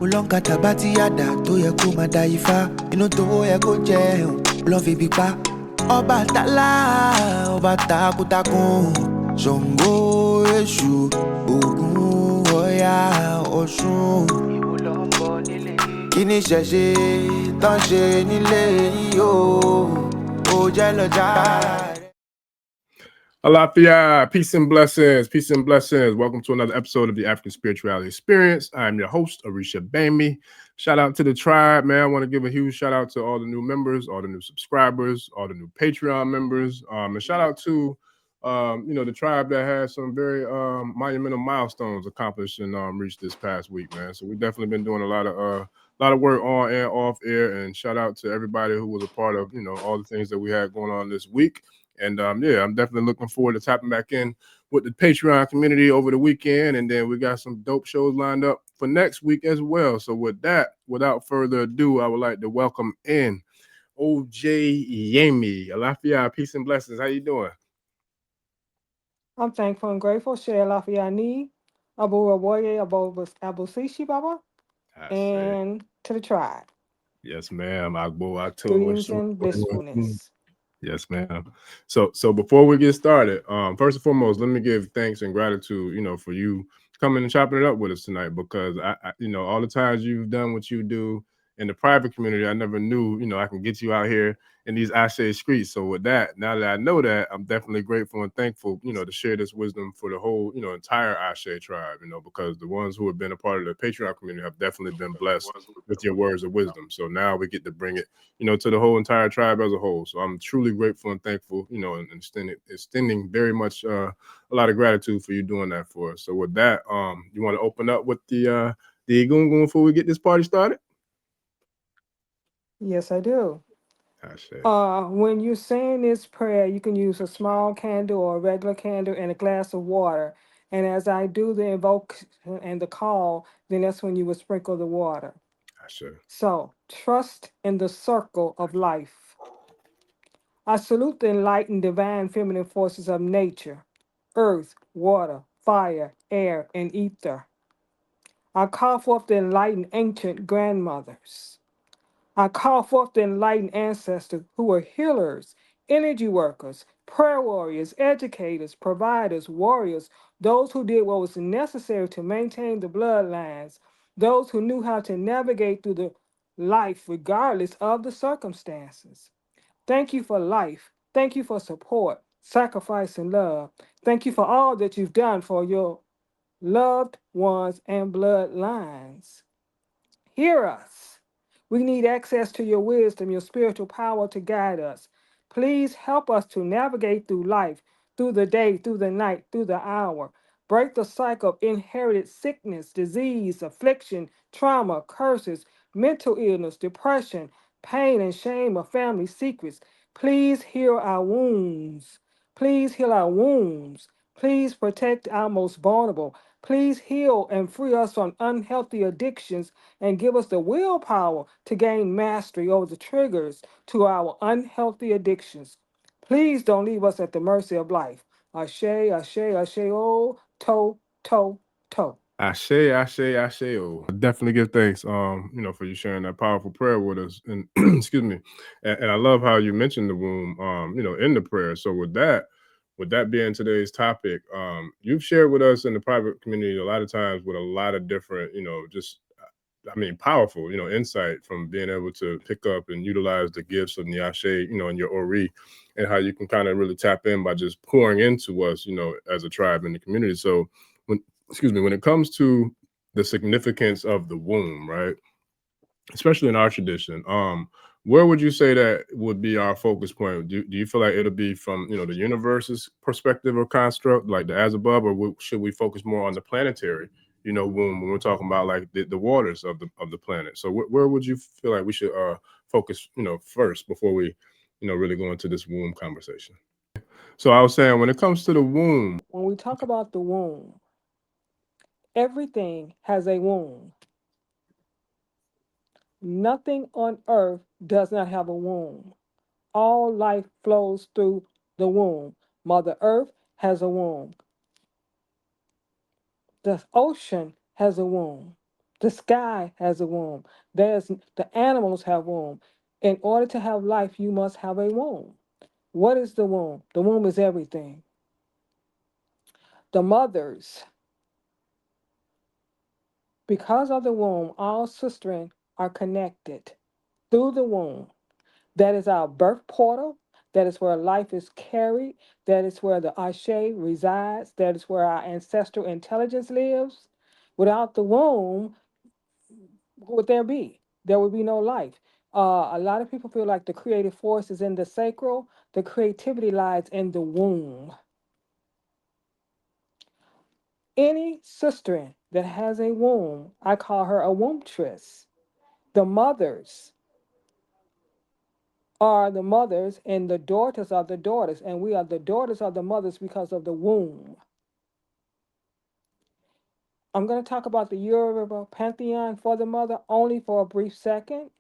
Ulongata bati yada tó yẹ kó máa da ifá. Inú tó yẹ kó jẹun ló fi bí pa. Ọba tálá, ọba takuntakun. Ṣàngó, Èṣù, Ògún, Ọya, Ọ̀ṣun. Ìwọ ló ń bọ̀ nílé. Kí ni ṣẹ̀ṣẹ̀ tán ṣe nílé yìí o? Ó jẹ́ lọ́jà. Alafia, peace and blessings, peace and blessings. Welcome to another episode of the African Spirituality Experience. I'm your host, Orisha Ojeyemi. Shout out to the tribe, man. I want to give a huge shout out to all the new members, all the new subscribers, all the new Patreon members, and shout out to the tribe that has some very monumental milestones accomplished and reached this past week, man. So we've definitely been doing a lot of work on and off air, and shout out to everybody who was a part of all the things that we had going on this week. And yeah, I'm definitely looking forward to tapping back in with the Patreon community over the weekend. And then we got some dope shows lined up for next week as well. So with that, without further ado, I would like to welcome in Ojeyemi. Alafia, peace and blessings. How you doing? I'm thankful and grateful. Share Lafiani, Abu Raboye, Abu Sishi Baba, and to the tribe. Yes, ma'am. Greetings and blissfulness. Yes, ma'am. So before we get started, first and foremost, let me give thanks and gratitude, for you coming and chopping it up with us tonight, because I all the times you've done what you do in the private community, I never knew, I can get you out here in these Agbay streets. So with that, now that I know that, I'm definitely grateful and thankful, to share this wisdom for the whole, entire Agbay tribe, because the ones who have been a part of the Patreon community have definitely been blessed with your words of wisdom. So now we get to bring it, to the whole entire tribe as a whole. So I'm truly grateful and thankful, and extending very much a lot of gratitude for you doing that for us. So with that, you want to open up with the Egungun before we get this party started? Yes, I do. When you're saying this prayer, you can use a small candle or a regular candle and a glass of water. And as I do the invoke and the call, then that's when you would sprinkle the water. So trust in the circle of life. I salute the enlightened divine feminine forces of nature, earth, water, fire, air, and ether. I call forth the enlightened ancient grandmothers. I call forth the enlightened ancestors who are healers, energy workers, prayer warriors, educators, providers, warriors, those who did what was necessary to maintain the bloodlines, those who knew how to navigate through the life regardless of the circumstances. Thank you for life. Thank you for support, sacrifice, and love. Thank you for all that you've done for your loved ones and bloodlines. Hear us. We need access to your wisdom, your spiritual power to guide us. Please help us to navigate through life, through the day, through the night, through the hour. Break the cycle of inherited sickness, disease, affliction, trauma, curses, mental illness, depression, pain, and shame of family secrets. Please heal our wounds. Please heal our wounds. Please protect our most vulnerable. Please heal and free us from unhealthy addictions and give us the willpower to gain mastery over the triggers to our unhealthy addictions. Please don't leave us at the mercy of life. Ashe, ashe, ashe, oh, to, to, to. Ashe, ashe, ashe. Oh, I definitely give thanks, for you sharing that powerful prayer with us. And excuse me. And I love how you mentioned the womb, in the prayer. So with that being today's topic, you've shared with us in the private community a lot of times with a lot of different, powerful, insight from being able to pick up and utilize the gifts of Nyashe, in your Ori, and how you can kind of really tap in by just pouring into us, as a tribe in the community. So when it comes to the significance of the womb, right, especially in our tradition, where would you say that would be our focus point? Do you feel like it'll be from, the universe's perspective or construct, like the as above, or should we focus more on the planetary, womb when we're talking about like the waters of the planet? So where would you feel like we should focus, first before we, really go into this womb conversation? So I was saying, when it comes to the womb, when we talk about the womb, everything has a womb. Nothing on earth does not have a womb. All life flows through the womb. Mother Earth has a womb. The ocean has a womb. The sky has a womb. The animals have womb. In order to have life, you must have a womb. What is the womb? The womb is everything. The mothers, because of the womb, all sistren are connected through the womb. That is our birth portal. That is where life is carried. That is where the Ashe resides. That is where our ancestral intelligence lives. Without the womb, what would there be? There would be no life. A lot of people feel like the creative force is in the sacral. The creativity lies in the womb. Any sister that has a womb, I call her a wombtress. The mothers are the mothers, and the daughters are the daughters, and we are the daughters of the mothers because of the womb. I'm going to talk about the Yoruba pantheon for the mother only for a brief second.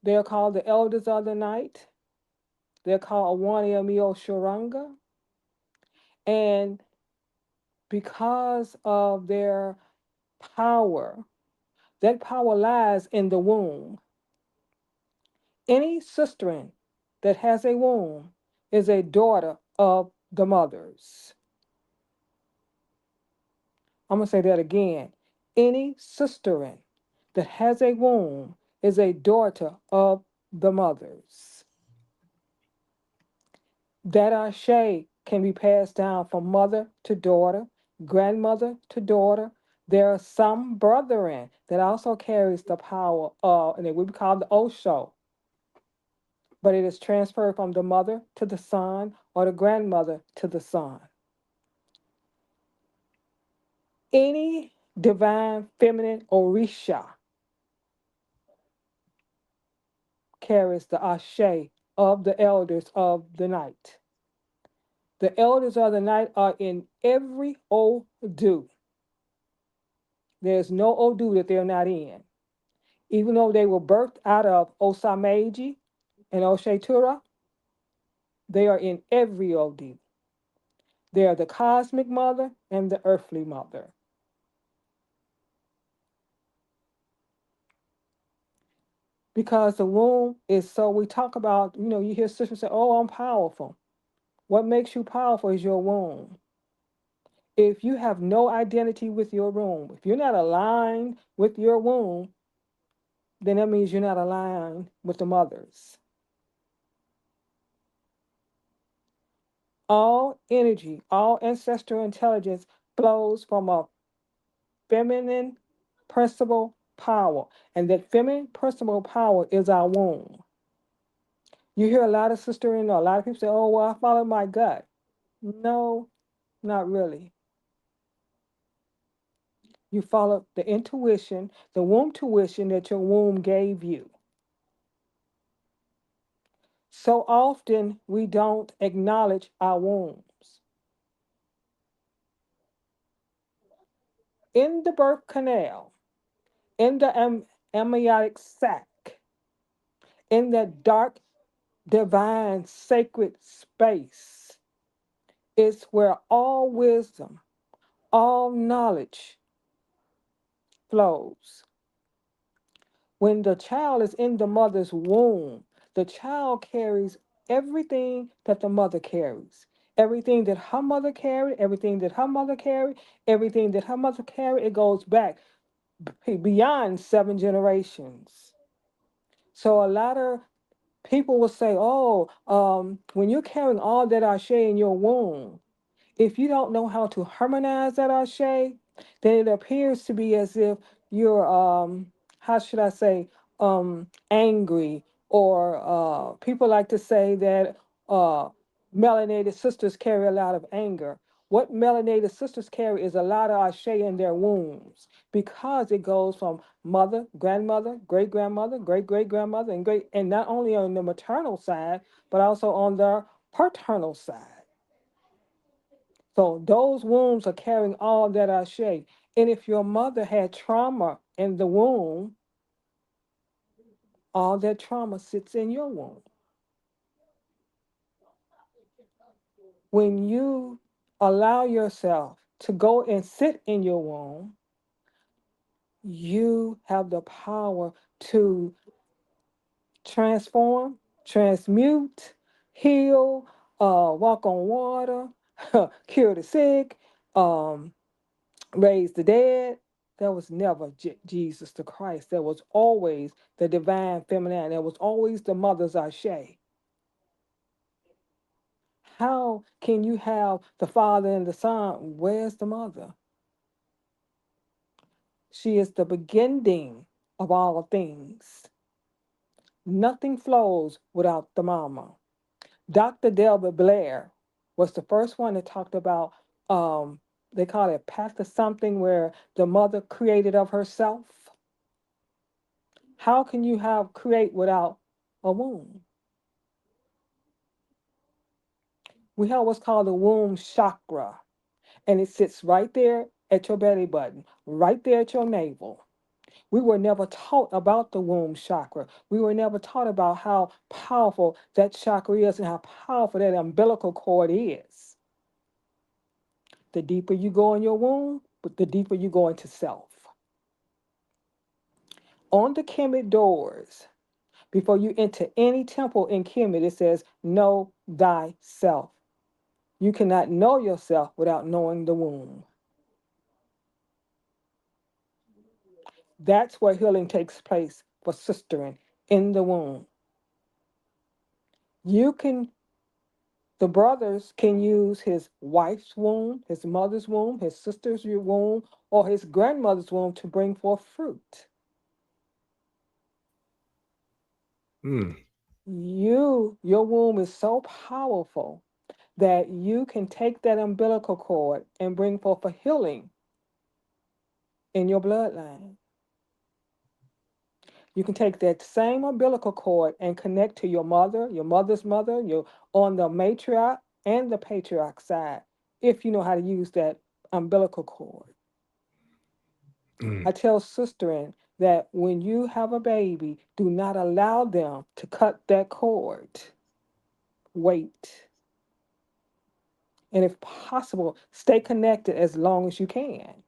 They're called the elders of the night. They're called Ojeyemi Shuranga. And because of their power, that power lies in the womb. Any sisterin that has a womb is a daughter of the mothers. I'm going to say that again. Any sisterin that has a womb is a daughter of the mothers. That Ashe can be passed down from mother to daughter, grandmother to daughter. There are some brethren that also carries the power of, and it would be called the Osho, but it is transferred from the mother to the son or the grandmother to the son. Any divine feminine Orisha carries the Ashe of the elders of the night. The elders of the night are in every Odu. There's no Odu that they're not in. Even though they were birthed out of Osa Meji and Oshetura, they are in every Odu. They are the cosmic mother and the earthly mother. Because the womb is so, we talk about, you hear sisters say, oh, I'm powerful. What makes you powerful is your womb. If you have no identity with your womb, if you're not aligned with your womb, then that means you're not aligned with the mothers. All energy, all ancestral intelligence flows from a feminine principle power. And that feminine principle power is our womb. You hear a lot of a lot of people say, oh, well, I follow my gut. No, not really. You follow the intuition, the womb tuition that your womb gave you. So often we don't acknowledge our wombs. In the birth canal, in the amniotic sac, in that dark, divine, sacred space, is where all wisdom, all knowledge flows. When the child is in the mother's womb, the child carries everything that the mother carries. Everything that her mother carried, everything that her mother carried, everything that her mother carried, it goes back beyond 7 generations. So a lot of people will say, oh, when you're carrying all that Ashe in your womb, if you don't know how to harmonize that Ashe, then it appears to be as if you're, how should I say, angry, or people like to say that melanated sisters carry a lot of anger. What melanated sisters carry is a lot of Ashe in their wombs because it goes from mother, grandmother, great grandmother, great great grandmother, and not only on the maternal side, but also on the paternal side. So those wombs are carrying all that Ashe. And if your mother had trauma in the womb, all that trauma sits in your womb. When you allow yourself to go and sit in your womb, You have the power to transform, transmute, heal, walk on water, cure the sick, um, raise the dead. There was never Jesus the Christ. There was always the divine feminine. There was always the mother's Ashe. How can you have the Father and the Son? Where's the mother? She is the beginning of all things. Nothing flows without the mama. Dr. Delbert Blair was the first one that talked about, they call it path to something, where the mother created of herself. How can you have create without a womb? We have what's called the womb chakra, and it sits right there at your belly button, right there at your navel. We were never taught about the womb chakra. We were never taught about how powerful that chakra is and how powerful that umbilical cord is. The deeper you go in your womb, but the deeper you go into self. On the Kemet doors, before you enter any temple in Kemet, it says, know thyself. You cannot know yourself without knowing the womb. That's where healing takes place for sistering in the womb. The brothers can use his wife's womb, his mother's womb, his sister's womb, or his grandmother's womb to bring forth fruit. Your womb is so powerful that you can take that umbilical cord and bring forth a healing in your bloodline. You can take that same umbilical cord and connect to your mother's mother, on the matriarch and the patriarch side, if you know how to use that umbilical cord. I tell sistering that when you have a baby, do not allow them to cut that cord. Wait. And if possible, stay connected as long as you can.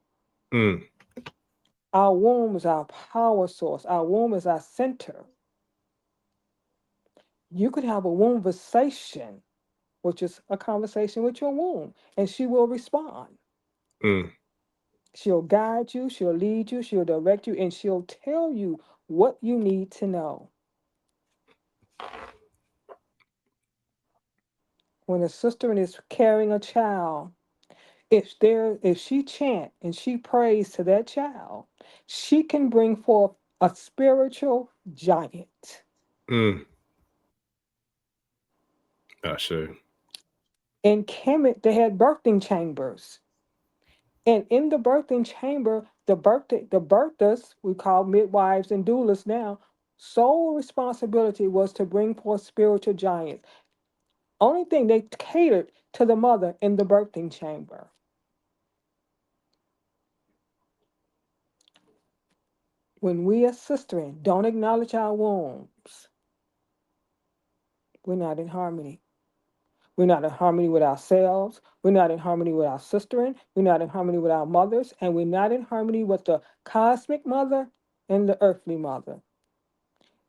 Our womb is our power source. Our womb is our center. You could have a wombversation, which is a conversation with your womb, and she will respond. She'll guide you, she'll lead you, she'll direct you, and she'll tell you what you need to know. When a sister is carrying a child, if she chant and she prays to that child, she can bring forth a spiritual giant. Sure. In Kemet, they had birthing chambers. And in the birthing chamber, the birthers, we call midwives and doulas now, sole responsibility was to bring forth spiritual giants. Only thing, they catered to the mother in the birthing chamber. When we as sistering don't acknowledge our wombs, we're not in harmony. We're not in harmony with ourselves. We're not in harmony with our sistering. We're not in harmony with our mothers. And we're not in harmony with the cosmic mother and the earthly mother.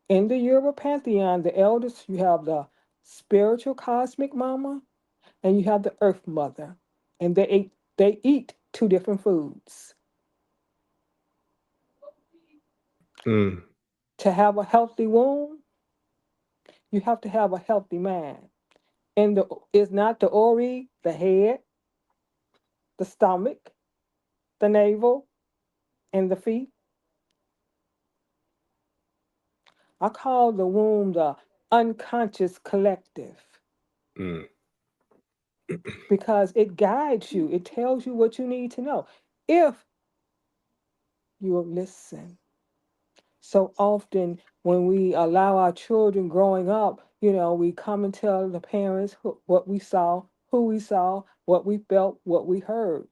In the Yoruba pantheon, the eldest, you have the spiritual cosmic mama and you have the earth mother. And they eat two different foods. To have a healthy womb, you have to have a healthy mind. And it's not the ori, the head, the stomach, the navel, and the feet. I call the womb the unconscious collective because it guides you. It tells you what you need to know if you will listen. So often when we allow our children growing up, we come and tell the parents what we saw, who we saw, what we felt, what we heard.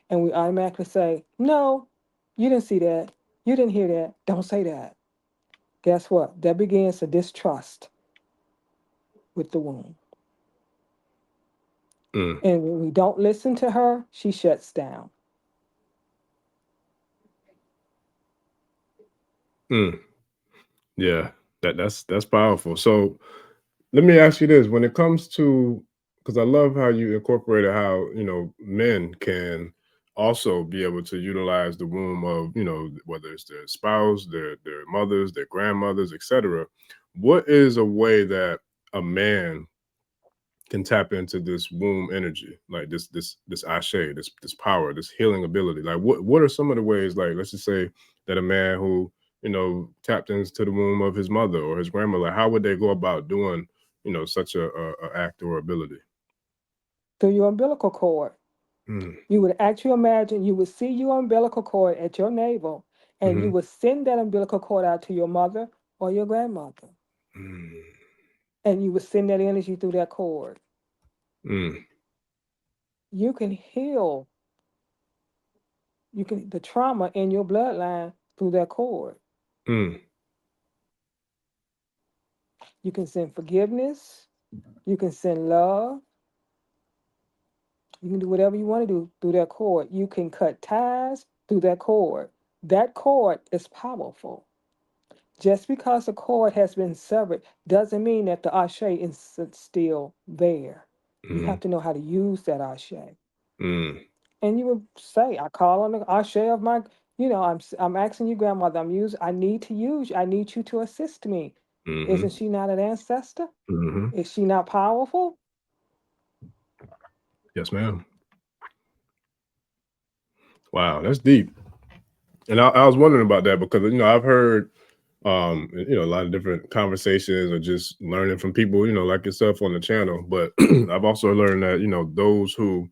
And we automatically say, no, you didn't see that. You didn't hear that. Don't say that. Guess what? That begins a distrust with the womb. And when we don't listen to her, she shuts down. Mm. Yeah, that's powerful. So let me ask you this: when it comes to, because I love how you incorporated how men can also be able to utilize the womb of whether it's their spouse, their mothers, their grandmothers, etc. What is a way that a man can tap into this womb energy, like this ashe, this power, this healing ability? Like what are some of the ways, like let's just say that a man who tapped into the womb of his mother or his grandmother, like, how would they go about doing such a act or ability? Through your umbilical cord. Mm, You would actually imagine, you would see your umbilical cord at your navel, and you mm-hmm, would send that umbilical cord out to your mother or your grandmother. mm, And you would send that energy through that cord. mm, You can heal the trauma in your bloodline through that cord. mm, You can send forgiveness, you can send love, you can do whatever you want to do through that cord. You can cut ties through that cord. That cord is powerful. Just because a cord has been severed doesn't mean that the ashe is still there. You mm, have to know how to use that ashe. mm, And you would say, I call on the ashe of my, I'm asking you, grandmother, I need to use, I need you to assist me. mm-hmm, Isn't she not an ancestor? mm-hmm. Is she not powerful? Yes, ma'am. Wow, that's deep. And I was wondering about that because I've heard a lot of different conversations or just learning from people like yourself on the channel, but I've also learned that those who,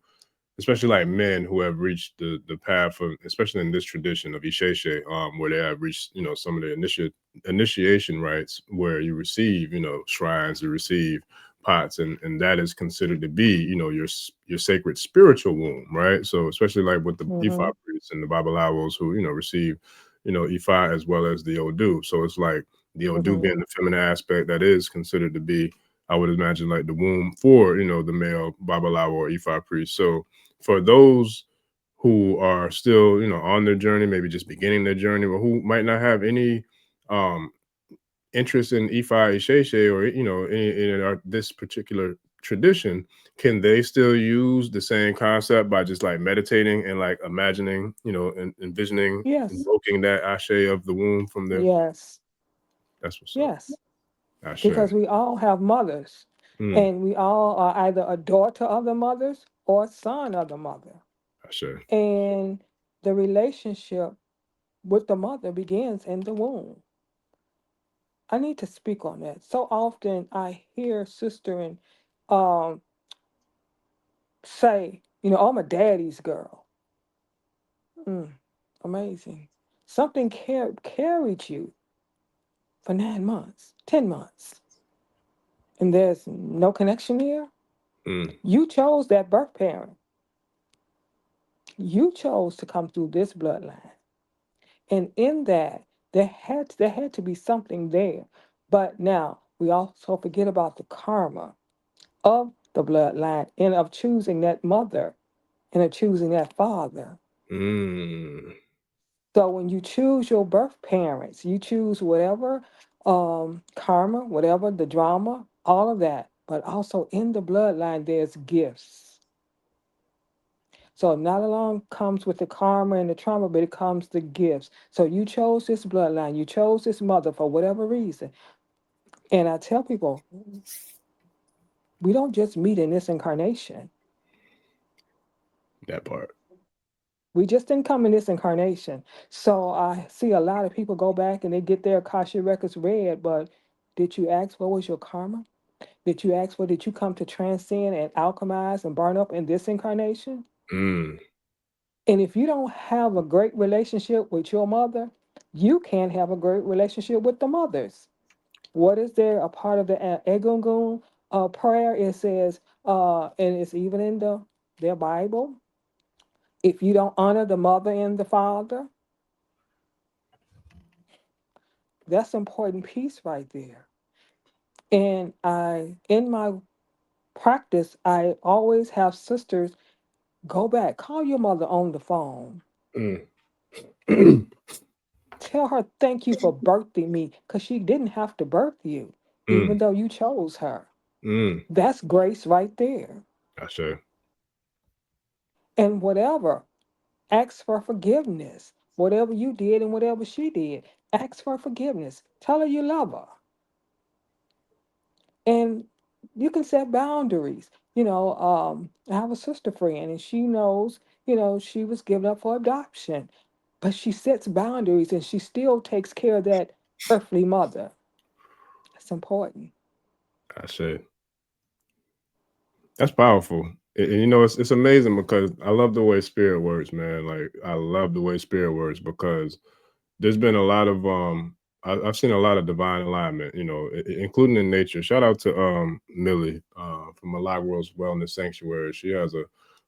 especially like men who have reached the path of, especially in this tradition of Isheshe, where they have reached some of the initiation rites where you receive shrines, you receive pots, and that is considered to be your sacred spiritual womb, right? So especially like with the Ifa Mm-hmm. priests and the Babalawos who receive Ifa as well as the Odu. So it's like the Odu Mm-hmm. being the feminine aspect that is considered to be, I would imagine, like the womb for the male Babalawo or Ifa priest. So for those who are still on their journey, maybe just beginning their journey, or who might not have any um interest in Ifa Isheshe or in this particular tradition, can they still use the same concept by just like meditating and like imagining, and envisioning, Yes. invoking that ashe of the womb from there? Yes. That's what's up. Yes. Ashe. Because we all have mothers, Mm, and we all are either a daughter of the mothers or a son of the mother. ashe. And the relationship with the mother begins in the womb. I need to speak on that. So often I hear sister and um say, I'm a daddy's girl. Mm, amazing. Something carried you for 9 months, 10 months, and there's no connection here. Mm, You chose that birth parent. You chose to come through this bloodline. And in that, there had to be something there. But now we also forget about the karma of the bloodline and of choosing that mother and of choosing that father. mm, So when you choose your birth parents, you choose whatever karma, whatever the drama, all of that. But also in the bloodline, there's gifts. So not alone comes with the karma and the trauma, but it comes the gifts. So you chose this bloodline, you chose this mother for whatever reason. And I tell people, we don't just meet in this incarnation. that part. We just didn't come in this incarnation. So I see a lot of people go back and they get their Akasha records read, but did you ask what was your karma? Did you ask what did you come to transcend and alchemize and burn up in this incarnation? Mm, And if you don't have a great relationship with your mother, you can't have a great relationship with the mothers. What is there a part of the Egungun prayer? It says, and it's even in their Bible. If you don't honor the mother and the father, that's an important piece right there. And in my practice, I always have sisters go back, call your mother on the phone. mm. Tell her thank you for birthing me, because she didn't have to birth you, even Mm. though you chose her. Mm. That's grace right there. I say. And whatever, ask for forgiveness. Whatever you did and whatever she did, ask for forgiveness. Tell her you love her. And you can set boundaries. I have a sister friend, and she knows, she was given up for adoption, but she sets boundaries and she still takes care of that earthly mother. That's important. I say. That's powerful. And it's amazing because I love the way spirit works, man. Like I love the way spirit works because there's been a lot of I've seen a lot of divine alignment, including in nature. Shout out to Millie from Alive World's Wellness Sanctuary. She has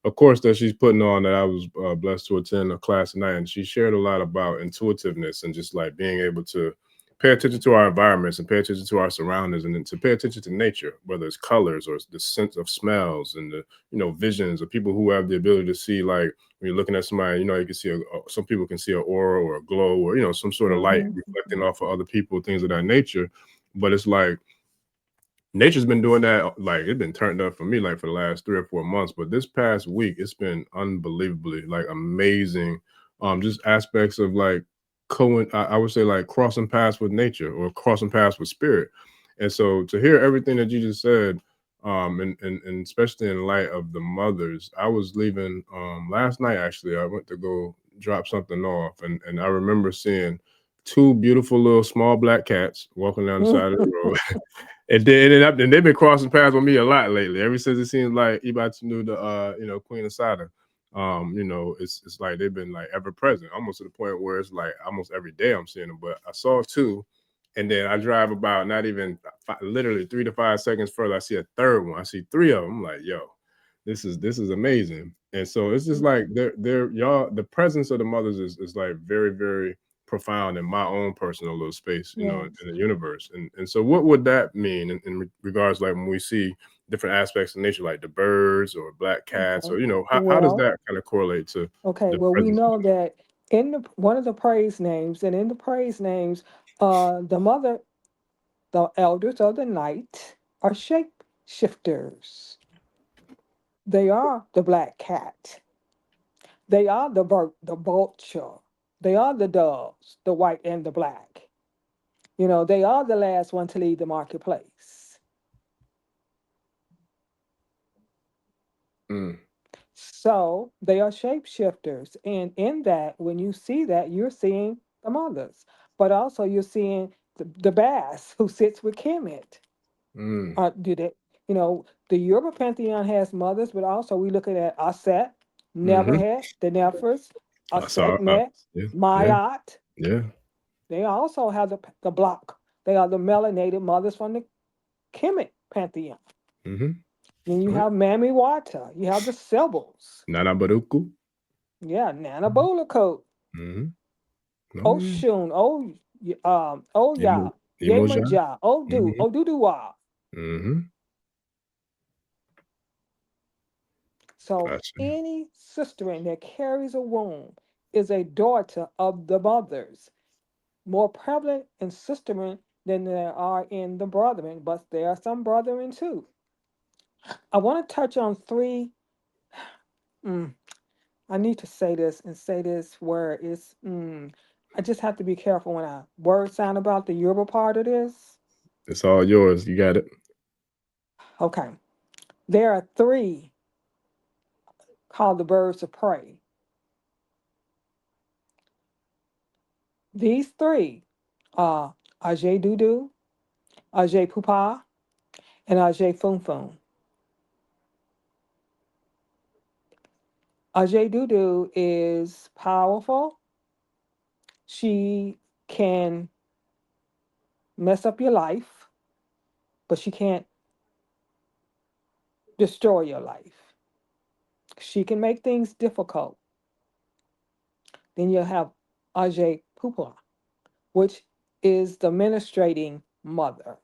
a course that she's putting on that I was blessed to attend a class tonight, and she shared a lot about intuitiveness and just like being able to pay attention to our environments and pay attention to our surroundings, and then to pay attention to nature, whether it's colors or the sense of smells and the visions of people who have the ability to see, like when you're looking at somebody, you can see some people can see an aura or a glow or some sort of light Hmm. reflecting off of other people, things of that nature. But it's like nature's been doing that, like it's been turned up for me like for the last 3 or 4 months. But this past week it's been unbelievably like amazing. Just aspects of like I would say like crossing paths with nature or crossing paths with spirit. And so to hear everything that you just said, and especially in light of the mothers, I was leaving last night. Actually, I went to go drop something off, and I remember seeing two beautiful little small black cats walking down the side of the road. And they've been crossing paths with me a lot lately. Ever since it seems like Ibatu knew the Queen of Sada. It's like they've been like ever present, almost to the point where it's like almost every day I'm seeing them. But I saw two, and then I drive about not even literally 3 to 5 seconds further, I see a third one. I see three of them. I'm like, yo, this is amazing. And so it's just like they're y'all. The presence of the mothers is like very, very profound in my own personal little space, Yes. in the universe. And so what would that mean in regards, like when we see different aspects of nature, like the birds or black cats, Okay. or how does Well, that kind of correlate to okay. the Well, we presence of know that in one of the praise names, and in the praise names, the mother, the elders of the night are shape shifters. They are the black cat. They are the vulture. They are the doves, the white and the black. They are the last one to leave the marketplace. Mm, So they are shapeshifters. And in that, when you see that, you're seeing the mothers. But also you're seeing the bass who sits with Kemet. mm, Did it, the Yoruba pantheon has mothers, but also we looking at Aset, mm-hmm. Neverhet, the Nefers, I saw Asetmet, yeah, yeah, Mayat. yeah. They also have the block. They are the melanated mothers from the Kemet pantheon. Mm-hmm. Then you Oh, yeah. have Mami Wata. You have the Sybils. Nana Baruku. Yeah, Nana Coat, Mm-hmm. Oh yeah. Oshun, Oya, Emoja. Yemaja, Odu, Mm-hmm. Oduduwa. Mm-hmm. So Gotcha. any sisterin that carries a womb is a daughter of the mothers. More prevalent in sisterin than there are in the brethren, but there are some brethren too. I want to touch on three. mm, I need to say this and say this where it's. I just have to be careful when I word sound about the Yoruba part of this. It's all yours. You got it. Okay. There are three called the birds of prey. These three are Ajay Dudu, Ajay Pupa, and Ajay Funfun. Ajay Dudu is powerful. She can mess up your life, but she can't destroy your life. She can make things difficult. Then you'll have Ajay Pupa, which is the ministrating mother.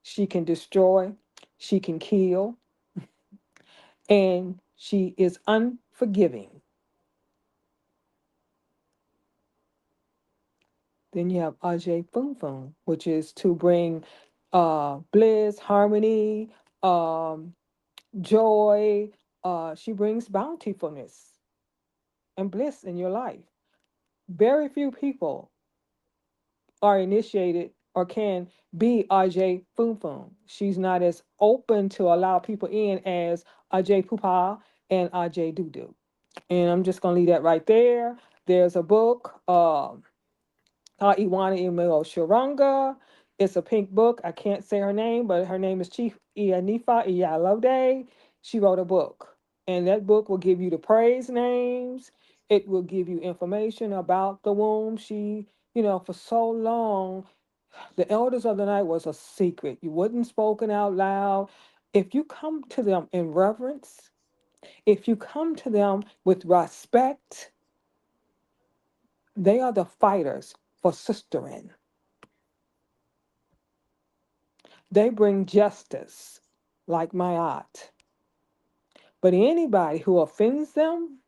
She can destroy, she can kill, and she is unforgiving. Then you have Ajay Fung Fung, which is to bring bliss, harmony, um, joy. She brings bountifulness and bliss in your life. Very few people are initiated or can be Ajay Fung Fung. She's not as open to allow people in as Ajay Pupa and Ajay Dudu. And I'm just going to leave that right there. There's a book called Iwana Emil Shiranga. It's a pink book. I can't say her name, but her name is Chief Ianifa Iyalode. She wrote a book. And that book will give you the praise names. It will give you information about the womb. She, for so long, the elders of the night was a secret. You wasn't spoken out loud. If you come to them in reverence, if you come to them with respect, they are the fighters for sistering. They bring justice, like my aunt. But anybody who offends them,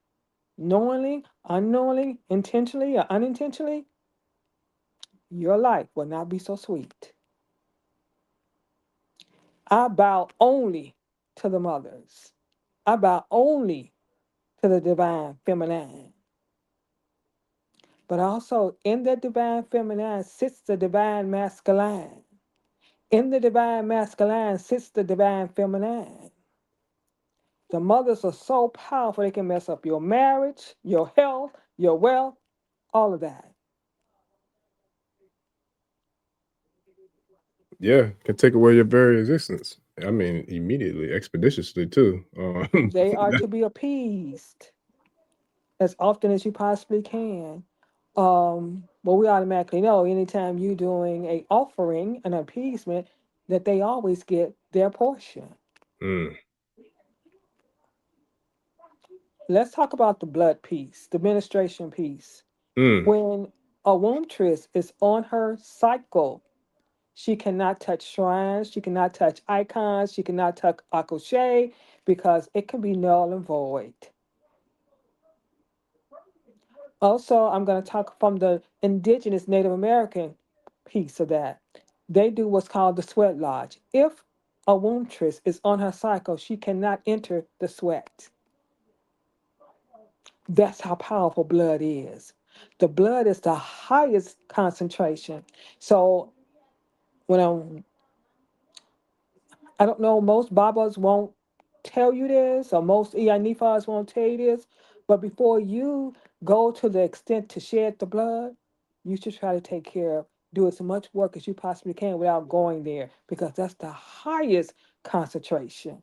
knowingly, unknowingly, intentionally, or unintentionally, your life will not be so sweet. I bow only to the mothers. I bow only to the divine feminine. But also in the divine feminine sits the divine masculine. In the divine masculine sits the divine feminine. The mothers are so powerful, they can mess up your marriage, your health, your wealth, all of that. Yeah, can take away your very existence. I mean, immediately, expeditiously too. They are to be appeased as often as you possibly can. But we automatically know anytime you're doing a offering, an appeasement, that they always get their portion. mm, Let's talk about the blood piece, the ministration piece. mm. When a wombtress is on her cycle, she cannot touch shrines, she cannot touch icons, she cannot touch akoshe because it can be null and void. Also, I'm going to talk from the indigenous Native American piece of that. They do what's called the sweat lodge. If a wombtress is on her cycle, she cannot enter the sweat. That's how powerful blood is. The blood is the highest concentration. So when I don't know, most Babas won't tell you this, or most Iyanifas won't tell you this, but before you go to the extent to shed the blood, you should try to take care of, do as much work as you possibly can without going there, because that's the highest concentration.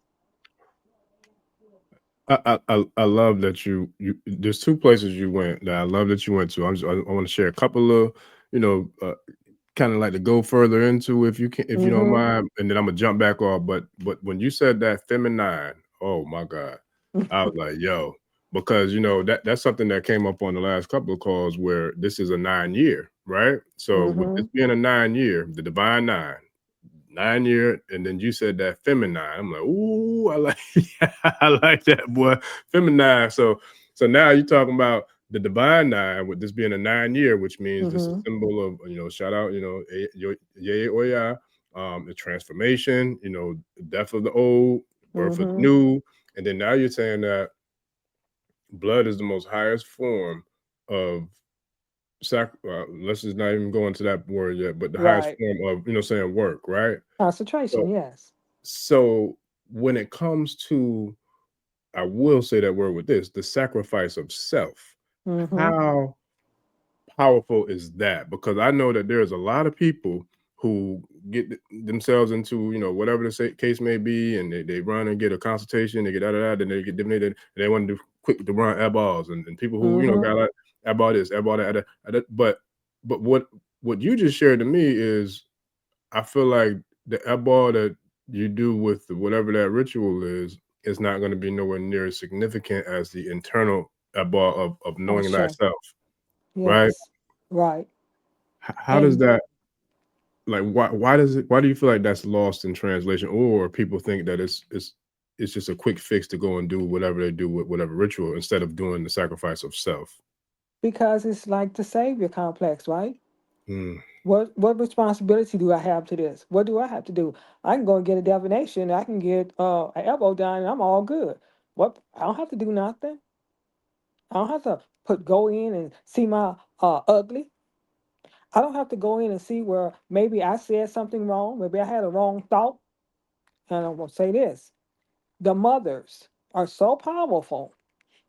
I love that you there's two places you went that I love that you went to. I want to share a couple of, you know, kind of like to go further into if you can, if you don't Mm-hmm. mind, and then I'm gonna jump back off. But when you said that feminine, oh my God, I was like, yo, because that's something that came up on the last couple of calls where this is a 9 year, right? So with Mm-hmm. this being a 9 year, the divine 9 year, and then you said that feminine. I'm like, ooh, I like, I like that, boy, feminine. So now you're talking about the divine 9, with this being a 9 year, which means this is a Mm-hmm. symbol of, shout out, yay oya, the transformation, death of the old, birth of the Mm-hmm. new, and then now you're saying that blood is the most highest form of let's just not even go into that word yet, but the highest Right. form of, saying work, right? Concentration, So yes. so when it comes to, I will say that word with this, the sacrifice of self, Mm-hmm. how powerful is that? Because I know that there's a lot of people who get themselves into, whatever the case may be, and they run and get a consultation, they get out of that, then they get divinated, and they want to do quick to run eyeballs, and people who, Mm-hmm. got like eyeball this, eyeball that, but what you just shared to me is, I feel like the eyeball that you do with whatever that ritual is not going to be nowhere near as significant as the internal eyeball of knowing Asha. thyself, right? Yes. Right. How does And that, like, why do you feel like that's lost in translation, or people think that it's just a quick fix to go and do whatever they do with whatever ritual instead of doing the sacrifice of self? because it's like the savior complex, right? Mm. What responsibility do I have to this? What do I have to do? I can go and get a divination. I can get an elbow done, and I'm all good. What? I don't have to do nothing. I don't have to go in and see my ugly. I don't have to go in and see where maybe I said something wrong. Maybe I had a wrong thought. And I'm gonna say this: the mothers are so powerful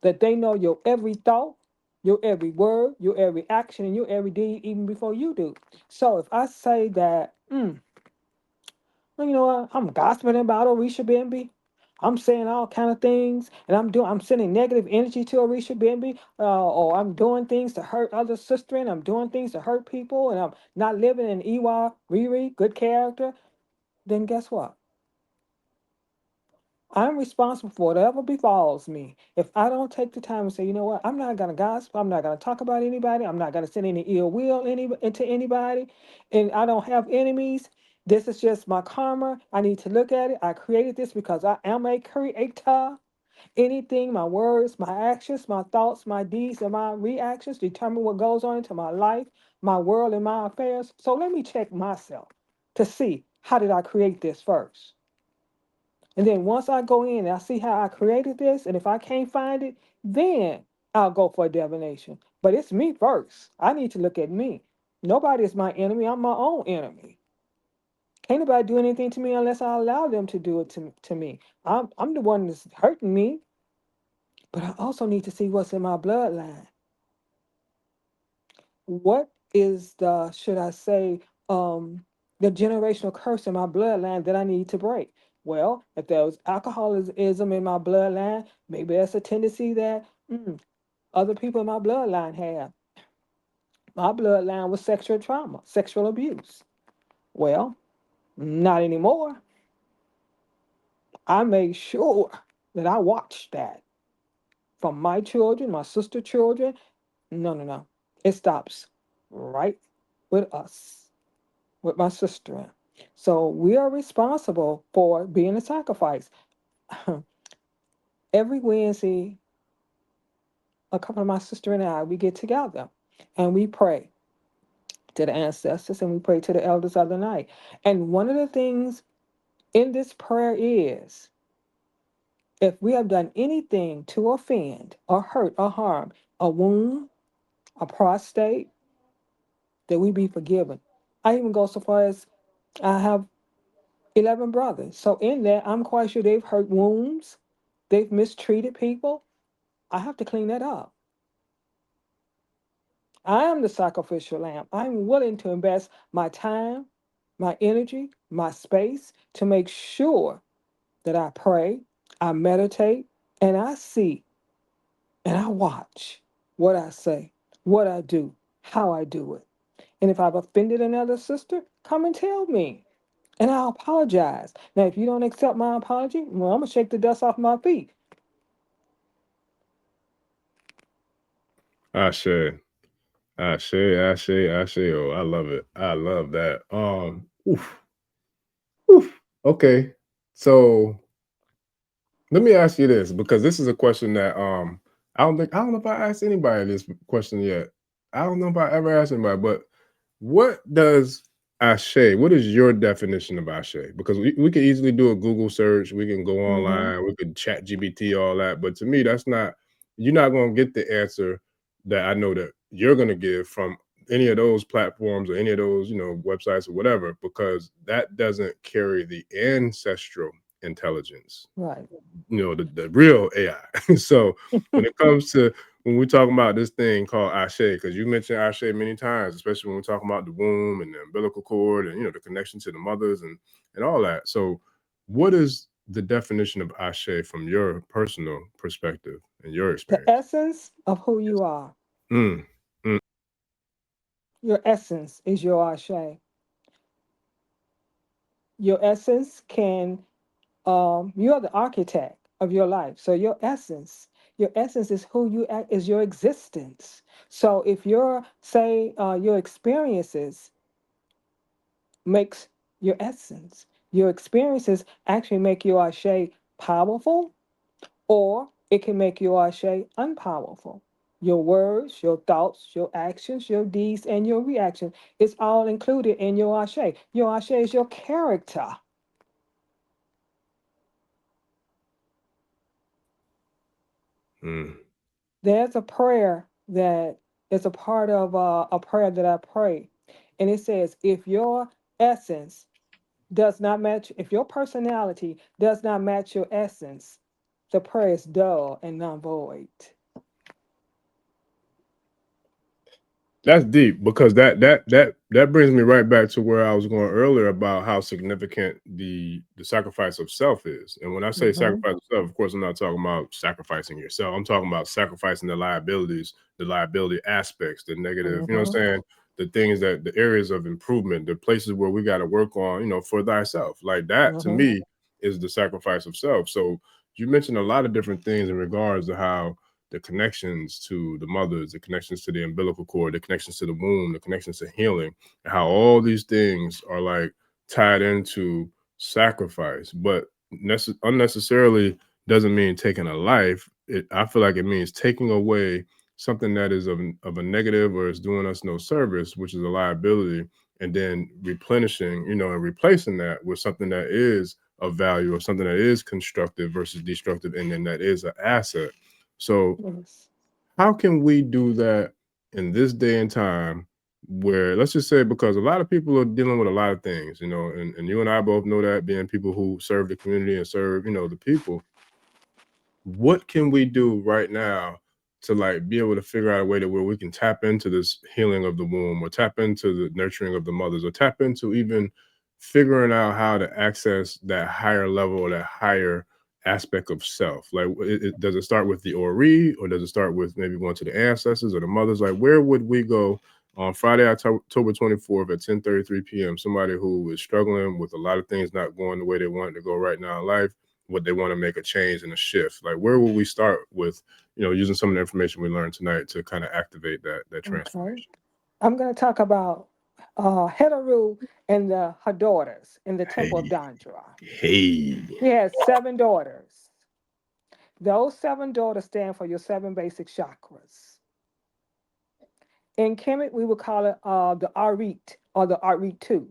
that they know your every thought, your every word, your every action, and your every deed, even before you do. So if I say that, well, you know what, I'm gossiping about Orisha Bimbi. I'm saying all kind of things, and I'm sending negative energy to Orisha Bimbi, or I'm doing things to hurt other sister, and I'm doing things to hurt people, and I'm not living in Iwa Riri, good character. Then guess what? I'm responsible for whatever befalls me. If I don't take the time and say, you know what, I'm not gonna gossip, I'm not gonna talk about anybody, I'm not gonna send any ill will into anybody, and I don't have enemies. This is just my karma. I need to look at it. I created this because I am a creator. Anything, my words, my actions, my thoughts, my deeds, and my reactions determine what goes on into my life, my world, and my affairs. So let me check myself to see how did I create this first. And then once I go in and I see how I created this, and if I can't find it, then I'll go for a divination. But it's me first. I need to look at me. Nobody is my enemy. I'm my own enemy. Can't nobody do anything to me unless I allow them to do it to me. I'm the one that's hurting me, but I also need to see what's in my bloodline. What is the, should I say, the generational curse in my bloodline that I need to break? Well, if there was alcoholism in my bloodline, maybe that's a tendency that other people in my bloodline have. My bloodline was sexual trauma, sexual abuse. Well, not anymore. I made sure that I watched that from my children, my sister children. No, no, no. It stops right with us, with my sister. So we are responsible for being a sacrifice. Every Wednesday, a couple of my sister and I, we get together and we pray to the ancestors and we pray to the elders of the night. And one of the things in this prayer is if we have done anything to offend or hurt or harm a womb, a prostate, that we be forgiven. I even go so far as I have 11 brothers. So in that, I'm quite sure they've hurt wombs, they've mistreated people. I have to clean that up. I am the sacrificial lamb. I'm willing to invest my time, my energy, my space to make sure that I pray, I meditate, and I see and I watch what I say, what I do, how I do it. And if I've offended another sister, come and tell me. And I'll apologize. Now, if you don't accept my apology, well, I'm going to shake the dust off my feet. Ashe. Ashe, Ashe, Ashe. Oh, I love it. I love that. Oof, oof. Okay. So let me ask you this, because this is a question that I don't know if I asked anybody this question yet. I don't know if I ever asked anybody, but what does Ashe, what is your definition of Ashe? Because we could easily do a Google search, we can go Mm-hmm. online, we could chat GBT, all that. But to me, that's not, you're not going to get the answer that I know that you're going to give from any of those platforms or any of those, websites or whatever, because that doesn't carry the ancestral intelligence, Right. the real AI. So when it comes to, when we're talking about this thing called Ashe, because you mentioned Ashe many times, especially when we're talking about the womb and the umbilical cord and the connection to the mothers and all that. So what is the definition of Ashe from your personal perspective and your The experience? essence of who you are. Mm, mm, Your essence is your ashe. Your essence can, you're the architect of your life. So your essence is who you act, is your existence. So if your, say, your experiences makes your essence, your experiences actually make your ashe powerful, or it can make your ashe unpowerful. Your words, your thoughts, your actions, your deeds, and your reactions. It's all included in your ashe. Your ashe is your character. There's a prayer that is a part of a prayer that I pray. And it says, if your essence does not match, if your personality does not match your essence, the prayer is dull and non void. That's deep, because that brings me right back to where I was going earlier about how significant the sacrifice of self is. And when I say sacrifice of self, of course, I'm not talking about sacrificing yourself. I'm talking about sacrificing the liabilities, the liability aspects, the negative, you know what I'm saying? The things that, the areas of improvement, the places where we got to work on, you know, for thyself. Like that to me is the sacrifice of self. So you mentioned a lot of different things in regards to how the connections to the mothers, the connections to the umbilical cord, the connections to the womb, the connections to healing, and how all these things are like tied into sacrifice, but unnecessarily doesn't mean taking a life. I feel like it means taking away something that is of a negative or is doing us no service, which is a liability, and then replenishing, you know, and replacing that with something that is of value or something that is constructive versus destructive, and then that is an asset. So how can we do that in this day and time where, let's just say, because a lot of people are dealing with a lot of things, you know, and you and I both know that, being people who serve the community and serve, you know, the people, what can we do right now to like be able to figure out a way to where we can tap into this healing of the womb, or tap into the nurturing of the mothers, or tap into even figuring out how to access that higher level or that higher aspect of self? Like, does it start with the Ori, or does it start with maybe going to the ancestors or the mothers? Like, where would we go on Friday, October 24th at 10:33 p.m.? Somebody who is struggling with a lot of things not going the way they want it to go right now in life, what they want to make a change and a shift. Like, where will we start with, you know, using some of the information we learned tonight to kind of activate that transformation? I'm going to talk about Heteru and her daughters in the Temple of Dandra. Hey. He had 7 daughters. Those 7 daughters stand for your 7 basic chakras. In Kemet, we would call it the Arit, or the Arit 2.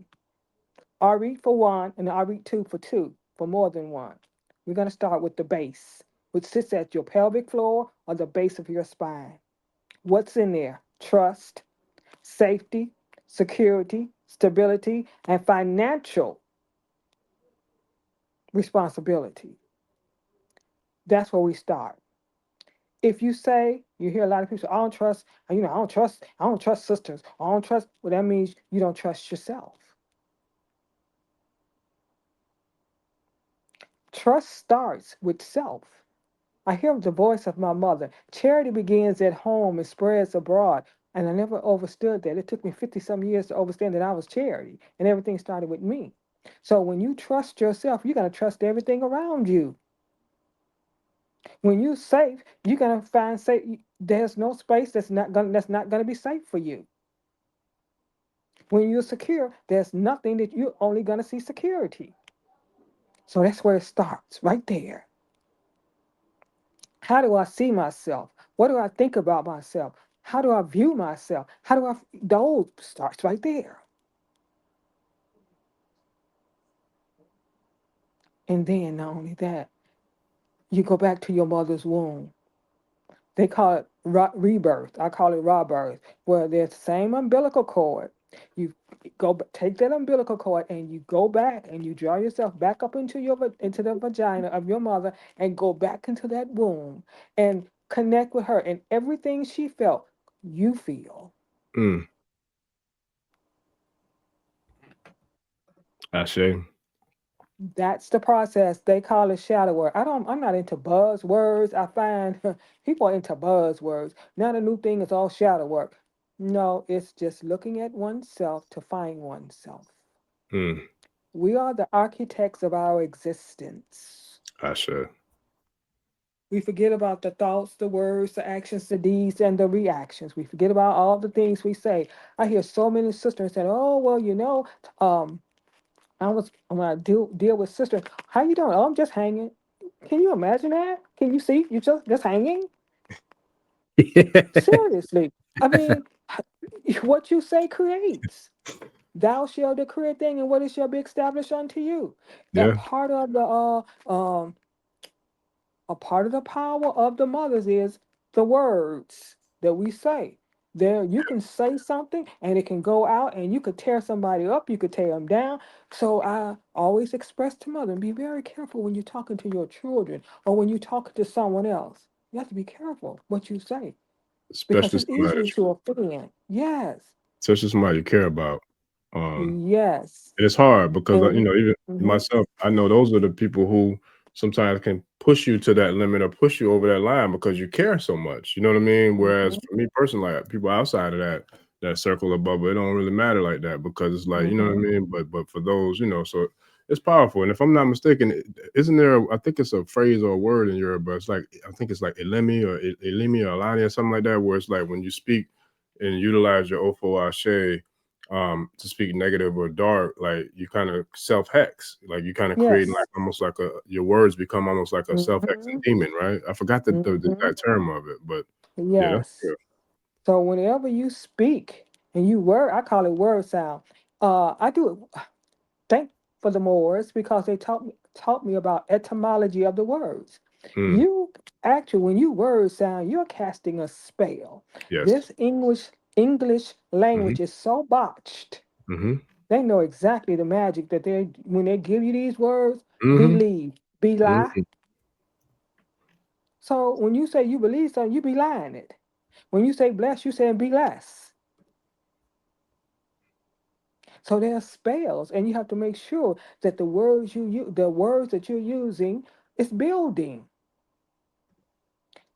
Arit for 1 and the Arit 2 for 2, for more than 1. We're going to start with the base, which sits at your pelvic floor or the base of your spine. What's in there? Trust, safety, security, stability, and financial responsibility. That's where we start. If you say, you hear a lot of people say, I don't trust, I don't trust sisters. I don't trust, well, that means you don't trust yourself. Trust starts with self. I hear the voice of my mother. Charity begins at home and spreads abroad. And I never understood that. It took me 50 some years to understand that I was charity, and everything started with me. So when you trust yourself, you're going to trust everything around you. When you're safe, you're going to find safe. There's no space that's not going to be safe for you. When you're secure, there's nothing that you're only going to see security. So that's where it starts, right there. How do I see myself? What do I think about myself? How do I view myself? Those starts right there. And then not only that, you go back to your mother's womb. They call it rebirth. I call it raw birth, where there's the same umbilical cord. You take that umbilical cord and you go back and you draw yourself back up into the vagina of your mother, and go back into that womb and connect with her, and everything she felt, you feel. Ashe. That's the process. They call it shadow work. I'm not into buzzwords. I find people are into buzzwords. Now the new thing is all shadow work. No, it's just looking at oneself to find oneself. We are the architects of our existence. Ashe. We forget about the thoughts, the words, the actions, the deeds, and the reactions. We forget about all the things we say. I hear so many sisters saying, "Oh, well, when I deal with sisters, how you doing? Oh, I'm just hanging." Can you imagine that? Can you see you just hanging? Seriously. I mean, what you say creates. Thou shalt decree a thing, and what it shall be established unto you. Yeah. Um, a part of the power of the mothers is the words that we say. There, you can say something and it can go out, and you could tear somebody up, you could tear them down. So I always express to mother, be very careful when you're talking to your children or when you're talking to someone else. You have to be careful what you say because Especially it's somebody easy to offend. Yes, especially somebody you care about. yes, And it's hard because and you know, even mm-hmm, myself, I know those are the people who sometimes can push you to that limit or push you over that line because you care so much. You know what I mean? Whereas mm-hmm, for me personally, like people outside of that circle or bubble, it don't really matter like that because it's like, you know what I mm-hmm. mean? But for those, you know, so it's powerful. And if I'm not mistaken, isn't there I think it's a phrase or a word in Europe, but it's like I think it's like elemi or elimi or alani or something like that, where it's like when you speak and utilize your ofo ashe to speak negative or dark, like you kind of self-hex, like you kind of creating like Yes, almost like your words become almost like a self-hexing mm-hmm, demon, right? I forgot the mm-hmm. exact term of it, but yeah, that's Yes. good. So whenever you speak and you word, I call it word sound. I do it. Thank for the Moors because they taught me about etymology of the words. Mm, You actually, when you word sound, you're casting a spell. yes. This English Hmm. language is so botched. Hmm. They know exactly the magic that they when they give you these words. Hmm. Believe, be lie. Hmm. So when you say you believe something, you be lying it. When you say bless, you saying be less. So there are spells, and you have to make sure that the words you use, the words that you're using, is building.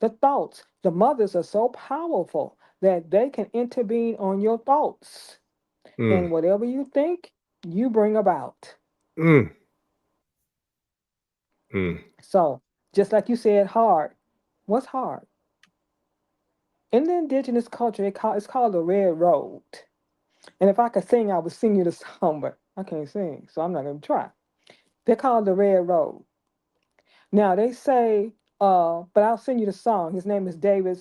The thoughts, the mothers are so powerful that they can intervene on your thoughts, Mm, and whatever you think, you bring about. mm, mm, So just like you said, hard. What's hard? In the indigenous culture, it's called the red road. And if I could sing, I would sing you the song, but I can't sing, so I'm not gonna try. They're called the red road. Now they say, but I'll send you the song. His name is David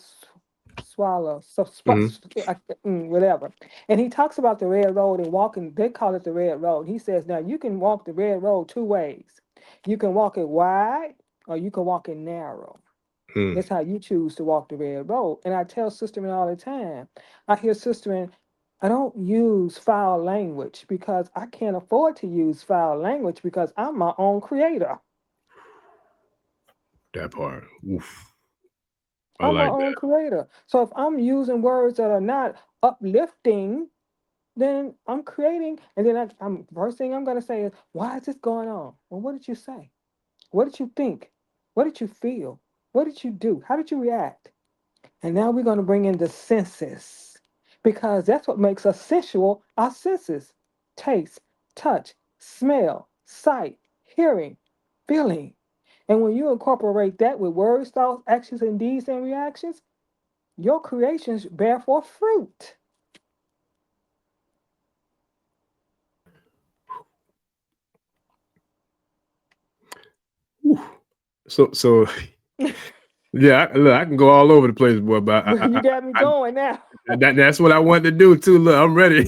Swallow, mm, whatever. And he talks about the red road and walking. They call it the red road. He says, now you can walk the red road two ways. You can walk it wide, or you can walk it narrow. mm. That's how you choose to walk the red road. And I tell Sister Man all the time. I hear Sister Man, I don't use foul language because I can't afford to use foul language because I'm my own creator. That part. Oof. I I'm my like own that. creator. So if I'm using words that are not uplifting, then I'm creating. And then I'm first thing I'm going to say is, why is this going on? Well, what did you say? What did you think? What did you feel? What did you do? How did you react? And now we're going to bring in the senses because that's what makes us sensual. Our senses: taste, touch, smell, sight, hearing, feeling. And when you incorporate that with words, thoughts, actions, and deeds and reactions, your creations bear forth fruit. Oof. So yeah, look, I can go all over the place, boy, but You got me I going now. that's what I wanted to do too. Look, I'm ready.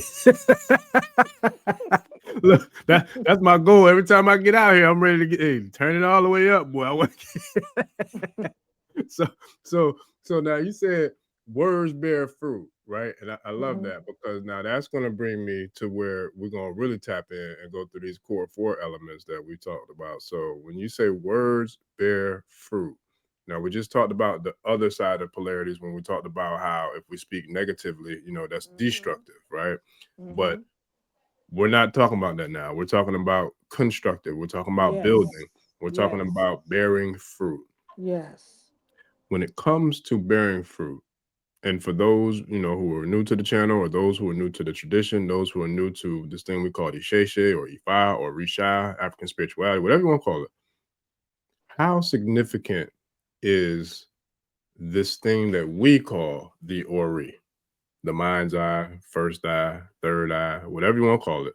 Look, that's my goal. Every time I get out here, I'm ready to turn it all the way up, boy. so so so now you said words bear fruit, right? And I love Mhm, that because now that's going to bring me to where we're going to really tap in and go through these core four elements that we talked about. So when you say words bear fruit, now we just talked about the other side of polarities when we talked about how if we speak negatively, you know, that's mhm, destructive, right? But mhm. we're not talking about that now. We're talking about constructive. We're talking about Yes, building. We're talking yes, about bearing fruit. yes. When it comes to bearing fruit, and for those, you know, who are new to the channel or those who are new to the tradition, those who are new to this thing we call Isheshe or Ifa or Risha, African spirituality, whatever you want to call it, how significant is this thing that we call the Ori, the mind's eye, first eye, third eye, whatever you want to call it?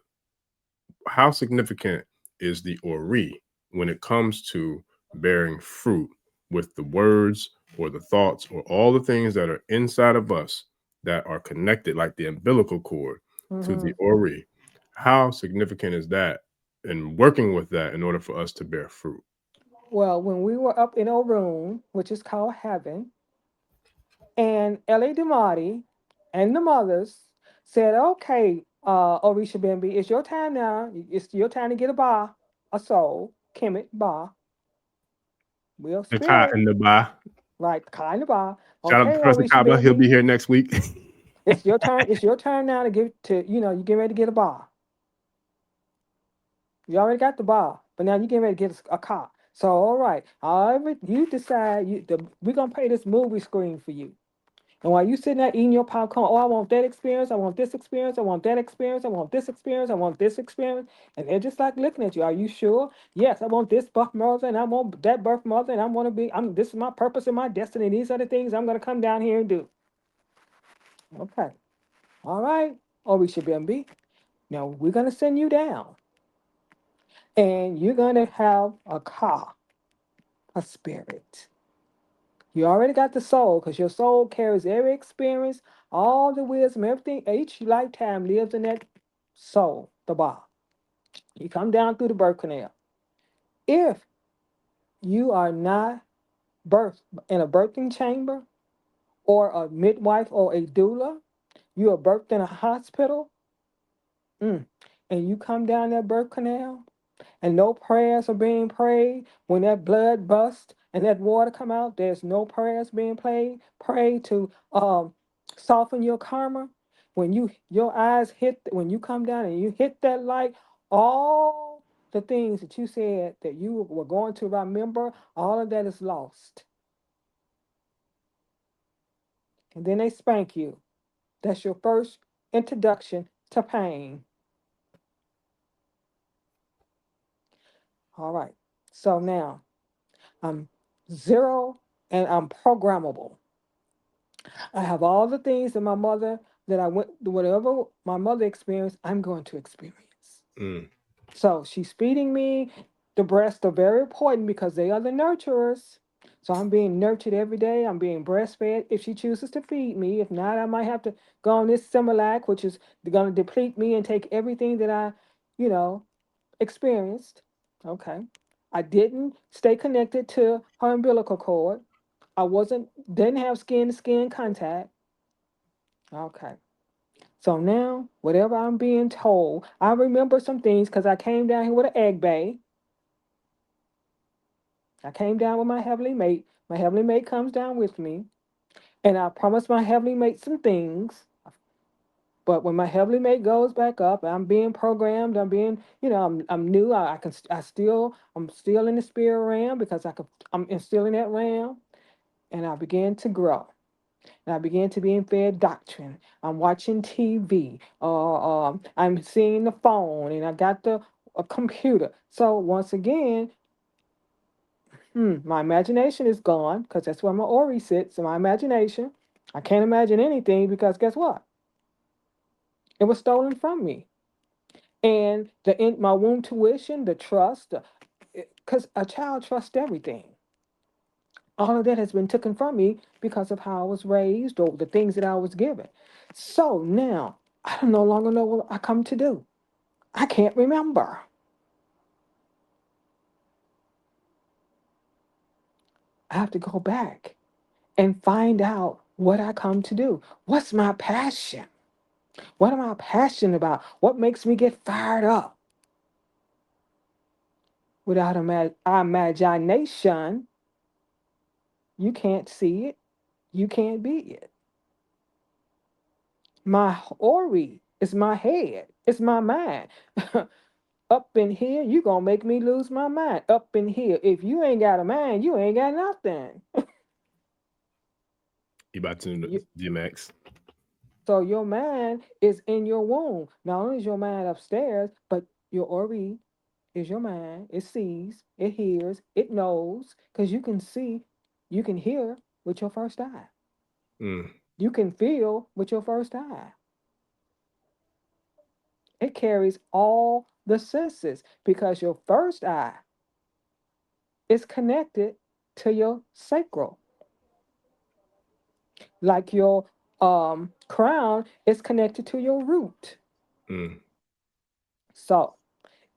How significant is the Ori when it comes to bearing fruit with the words or the thoughts or all the things that are inside of us that are connected like the umbilical cord to the Ori. How significant is that in working with that in order for us to bear fruit? Well, when we were up in our room, which is called heaven, and Ellie Damati and the mothers said, okay, Orisha Bembe, it's your time now. It's your time to get a bar, a soul, Kemet, bar, real The Kai spirit, and the Ba. right? Kind of bar. Shout out to Okay, Professor Orisha Kaba. He'll Bembe, be here next week. it's your turn. It's your turn now to you get ready to get a bar. You already got the bar, but now you getting ready to get a car. So, all right, however you decide, we're going to pay this movie screen for you. And while you sitting there eating your popcorn, oh, I want that experience, I want this experience, I want that experience, I want this experience, I want this experience. And they're just like looking at you. Are you sure? Yes, I want this birth mother and I want that birth mother and I want to this is my purpose and my destiny. These are the things I'm going to come down here and do. Okay. All right. Or we should be. Now we're going to send you down and you're going to have a car, a spirit. You already got the soul because your soul carries every experience, all the wisdom, everything. Each lifetime lives in that soul, the Ba. You come down through the birth canal. If you are not birthed in a birthing chamber or a midwife or a doula, you are birthed in a hospital, mm, and you come down that birth canal, and no prayers are being prayed when that blood busts and that water come out, there's no prayers being prayed to soften your karma. When your eyes hit, when you come down and you hit that light, all the things that you said that you were going to remember, all of that is lost. And then they spank you. That's your first introduction to pain. All right, so now I'm zero and I'm programmable. I have all the things that my mother, that I went, whatever my mother experienced, I'm going to experience. Mm. So she's feeding me. The breasts are very important because they are the nurturers. So I'm being nurtured every day. I'm being breastfed if she chooses to feed me. If not, I might have to go on this Similac, which is going to deplete me and take everything that I, you know, experienced. Okay. I didn't stay connected to her umbilical cord. I didn't have skin to skin contact. Okay. So now, whatever I'm being told, I remember some things because I came down here with an Agbay. I came down with my heavenly mate. My heavenly mate comes down with me. And I promised my heavenly mate some things. But when my heavenly mate goes back up, I'm being programmed. I'm being, I'm new. I'm still in the spirit realm because I'm still in that realm. And I began to grow. And I began to be fed doctrine. I'm watching TV. I'm seeing the phone, and I got a computer. So once again, my imagination is gone because that's where my Ori sits. In my imagination, I can't imagine anything because guess what? It was stolen from me. And my womb tuition, the trust, because a child trusts everything. All of that has been taken from me because of how I was raised or the things that I was given. So now I don't no longer know what I come to do. I can't remember. I have to go back and find out what I come to do. What's my passion? What am I passionate about? What makes me get fired up? Without imagination, you can't see it. You can't be it. My Ori is my head. It's my mind. Up in here, you gonna make me lose my mind. Up in here, if you ain't got a mind, you ain't got nothing. You about to You, DMX. so your mind is in your womb. Not only is your mind upstairs, but your Ori is your mind. It sees, it hears, it knows, because you can see, you can hear with your first eye. Mm. You can feel with your first eye. It carries all the senses because your first eye is connected to your sacral. Like your crown is connected to your root. Mm. So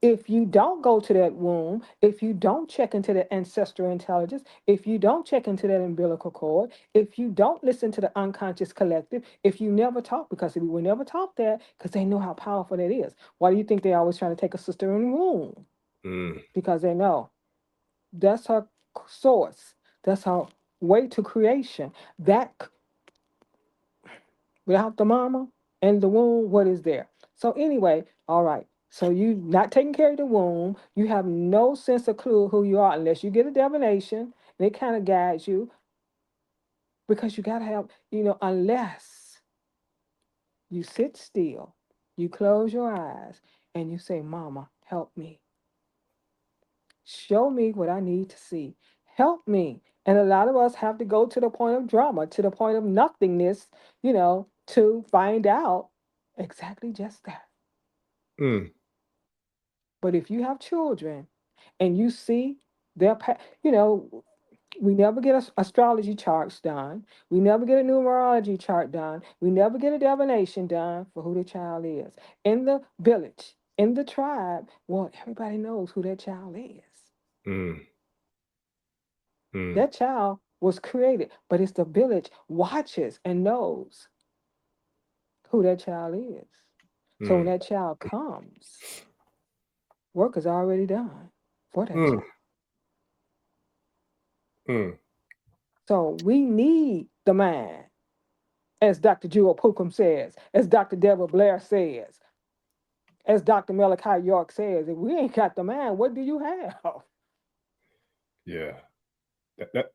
if you don't go to that womb, if you don't check into the ancestral intelligence, if you don't check into that umbilical cord, if you don't listen to the unconscious collective, if you never talk, because we were never taught that, because they know how powerful that is. Why do you think they always trying to take a sister in the womb? Mm. Because they know that's her source. That's her way to creation. That without the mama and the womb, what is there? So anyway, all right. So you not taking care of the womb, you have no sense of clue who you are unless you get a divination, and it kind of guides you because you gotta have, unless you sit still, you close your eyes, and you say, Mama, help me. Show me what I need to see. Help me. And a lot of us have to go to the point of drama, to the point of nothingness, to find out exactly just that. Mm. But if you have children and you see their, we never get astrology charts done. We never get a numerology chart done. We never get a divination done for who the child is. In the village, in the tribe, well, everybody knows who that child is. Mm. Mm. That child was created, but it's the village watches and knows who that child is. So when Mm. that child comes, work is already done for that Mm. child. Mm. So we need the mind, as Dr. Jewel Pookrum says, as Dr. Deborah Blair says, as Dr. Malachi York says. If we ain't got the mind, what do you have? Yeah.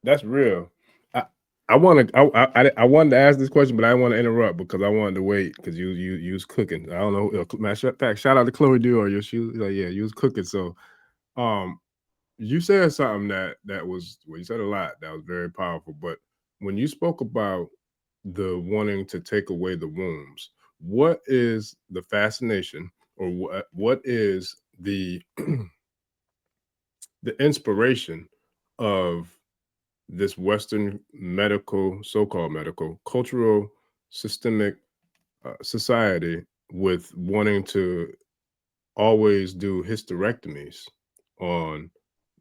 That's real. I I want to I wanted to ask this question, but I didn't want to interrupt because I wanted to wait because you was cooking. I don't know. Shout out to Chloe Dior. She was like, yeah, you was cooking. So um you said something that was, well, you said a lot that was very powerful. But when you spoke about the wanting to take away the wombs, what is the fascination, or what is the the inspiration of this Western medical, so-called medical, cultural, systemic society with wanting to always do hysterectomies on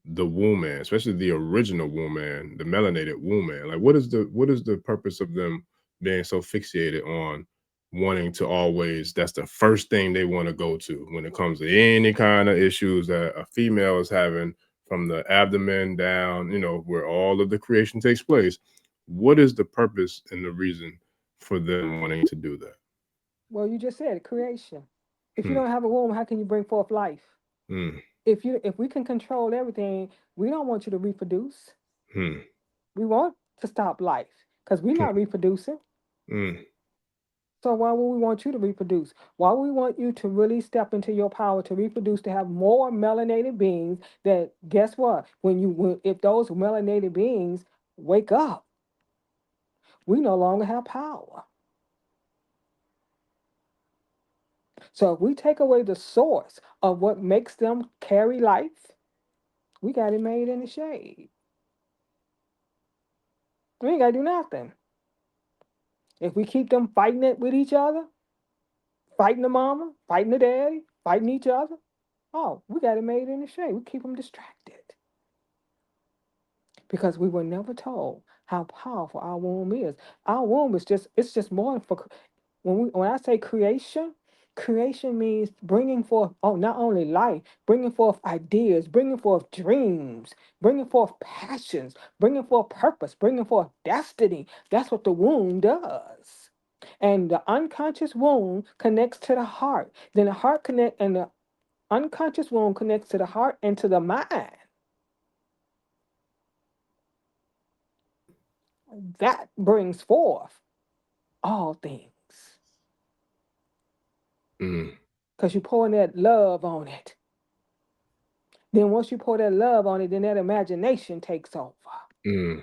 the womb man, especially the original womb man, the melanated womb man? Like, what is the purpose of them being so fixated on wanting to always? That's the first thing they want to go to when it comes to any kind of issues that a female is having, from the abdomen down, where all of the creation takes place. What is the purpose and the reason for them wanting to do that? Well, you just said it, creation. If you Hmm. don't have a womb, how can you bring forth life? Hmm. If we can control everything, we don't want you to reproduce. Hmm. We want to stop life because we're not reproducing. Hmm. So why would we want you to reproduce? Why would we want you to really step into your power to reproduce, to have more melanated beings that, guess what? If those melanated beings wake up, we no longer have power. So if we take away the source of what makes them carry life, we got it made in the shade. We ain't gotta do nothing. If we keep them fighting it with each other, fighting the mama, fighting the daddy, fighting each other, oh, we got it made in the shade. We keep them distracted. Because we were never told how powerful our womb is. Our womb is just more for when I say creation, creation means bringing forth, not only life, bringing forth ideas, bringing forth dreams, bringing forth passions, bringing forth purpose, bringing forth destiny. That's what the womb does. And the unconscious womb connects to the heart. Then the heart connect and the unconscious womb connects to the heart and to the mind. That brings forth all things Hmm. because you're pouring that love on it. Then once you pour that love on it, then that imagination takes over. Hmm.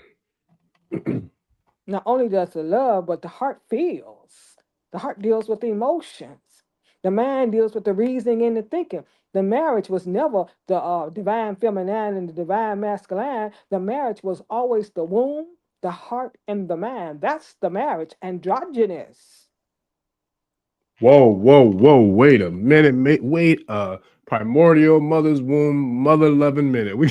Not only does the love, but the heart feels. The heart deals with the emotions. The mind deals with the reasoning and the thinking. The marriage was never the divine feminine and the divine masculine. The marriage was always the womb the heart and the mind. That's the marriage. Androgynous. Whoa, whoa, whoa! Wait a minute! Wait a primordial mother's womb, mother loving minute. We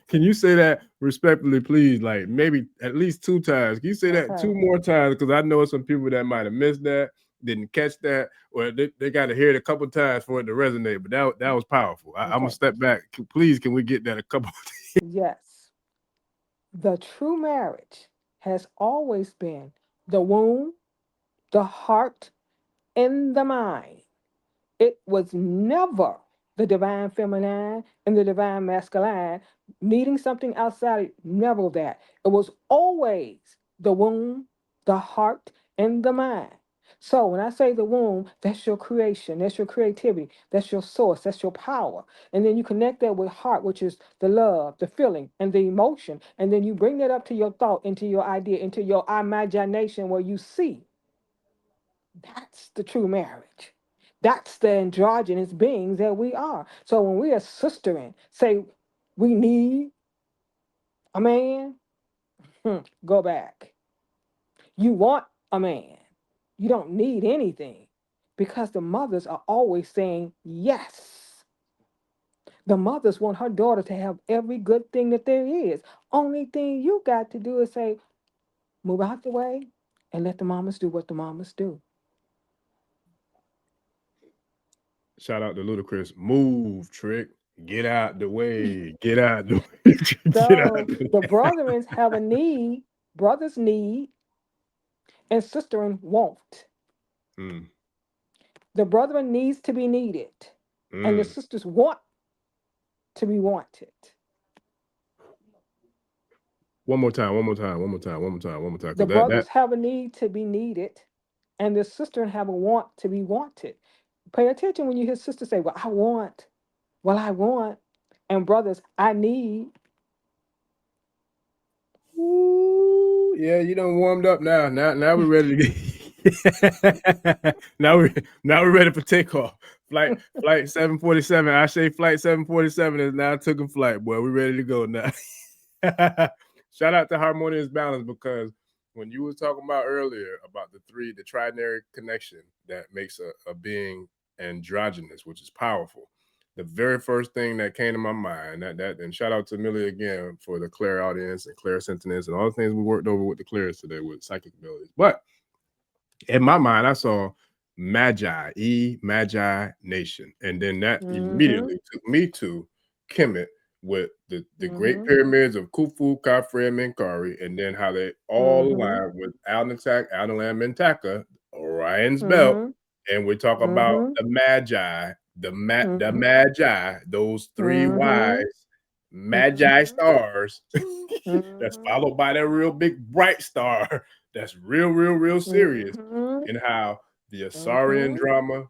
can you say that respectfully, please? Like maybe at least 2 times. Can you say that 2 Okay. more times? Because I know some people that might have missed that, didn't catch that, or they got to hear it a couple times for it to resonate. But that was powerful. I'm gonna Okay. step back. Please, can we get that a couple? Yes. The true marriage has always been the womb, the heart, and the mind. It was never the divine feminine and the divine masculine needing something outside. Never that. It was always the womb, the heart, and the mind. So when I say the womb, that's your creation, that's your creativity, that's your source, that's your power. And then you connect that with heart, which is the love, the feeling, and the emotion. And then you bring that up to your thought, into your idea, into your imagination where you see. That's the true marriage. That's the androgynous beings that we are. So when we are sistering, say we need a man, go back. You want a man. You don't need anything because the mothers are always saying yes. The mothers want her daughter to have every good thing that there is. Only thing you got to do is say, move out the way and let the mamas do what the mamas do. Shout out to Ludacris. Move, Trick. Get out the way. Get out the way. Get out So the the way. brethren have a need, brothers need, and sisterin won't. Mm, The brethren needs to be needed, and the mm. sisters want to be wanted. One more time. One more time. One more time. One more time. One more time. The Because that brothers have a need to be needed, and the sister have a want to be wanted. Pay attention when you hear sisters say, "Well, I want." Well, I want, and brothers, I need. Ooh, yeah, you done warmed up now. Now we're ready to get now we're ready for takeoff. Flight 747. I say flight 747 is now taking flight, boy. We're ready to go now. Shout out to Harmonious Balance, because when you were talking about earlier about the trinary connection that makes a being androgynous, which is powerful. The very first thing that came to my mind, that and shout out to Millie again for the clear audience and clear sentience and all the things we worked over with the clears today with psychic abilities. But in my mind, I saw Magi Nation. And then that Mm-hmm. immediately took me to Kemet with the Great Mm-hmm. Pyramids of Khufu, Khafre, and Menkaure, and then how they all Mm-hmm. align with Alnitak, Alnilam, Mentaka, Orion's Belt. Mm-hmm. And we talk about Mm-hmm. the Magi, the Mm-hmm. Magi, those three Mm-hmm. wise Magi Mm-hmm. stars that's Mm-hmm. followed by that real big bright star that's real serious, Mm-hmm. and how the Asarian Mm-hmm. drama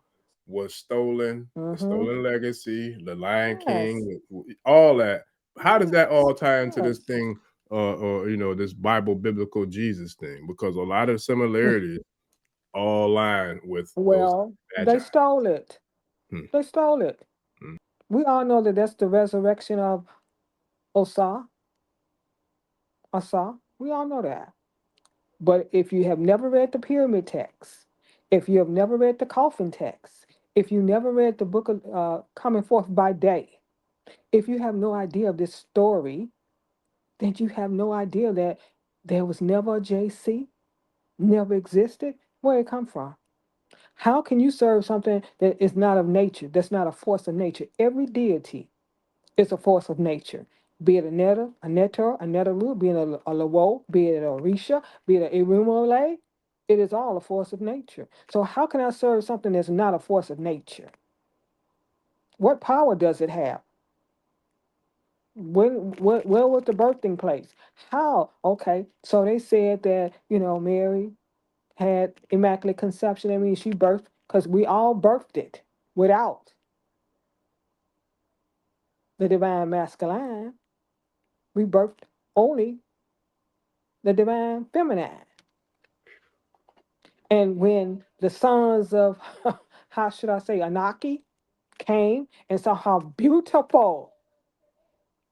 was stolen, the Mm-hmm. stolen legacy, the Lion Yes. King, all that. How does that Yes. all tie into this Yes. thing, or this Bible biblical Jesus thing? Because a lot of similarities all line with those Well, they magi. stole it. Hmm, They stole it. hmm. We all know that that's the resurrection of Osa. Osa. We all know that. But if you have never read the pyramid text, if you have never read the coffin text, if you never read the book of Coming Forth by Day, if you have no idea of this story, then you have no idea that there was never a JC, never existed. Where it come from? How can you serve something that is not of nature, that's not a force of nature? Every deity is a force of nature. Be it a Netta, a Neter, a Netaru, be it a Lawo, be it a Orisha, be it a Irumole, it is all a force of nature. So how can I serve something that's not a force of nature? What power does it have? Where was the birthing place? How? Okay, so they said that, Mary had immaculate conception. I mean, she birthed, because we all birthed it without the divine masculine. We birthed only the divine feminine. And when the sons of, how should I say, Anaki came and saw how beautiful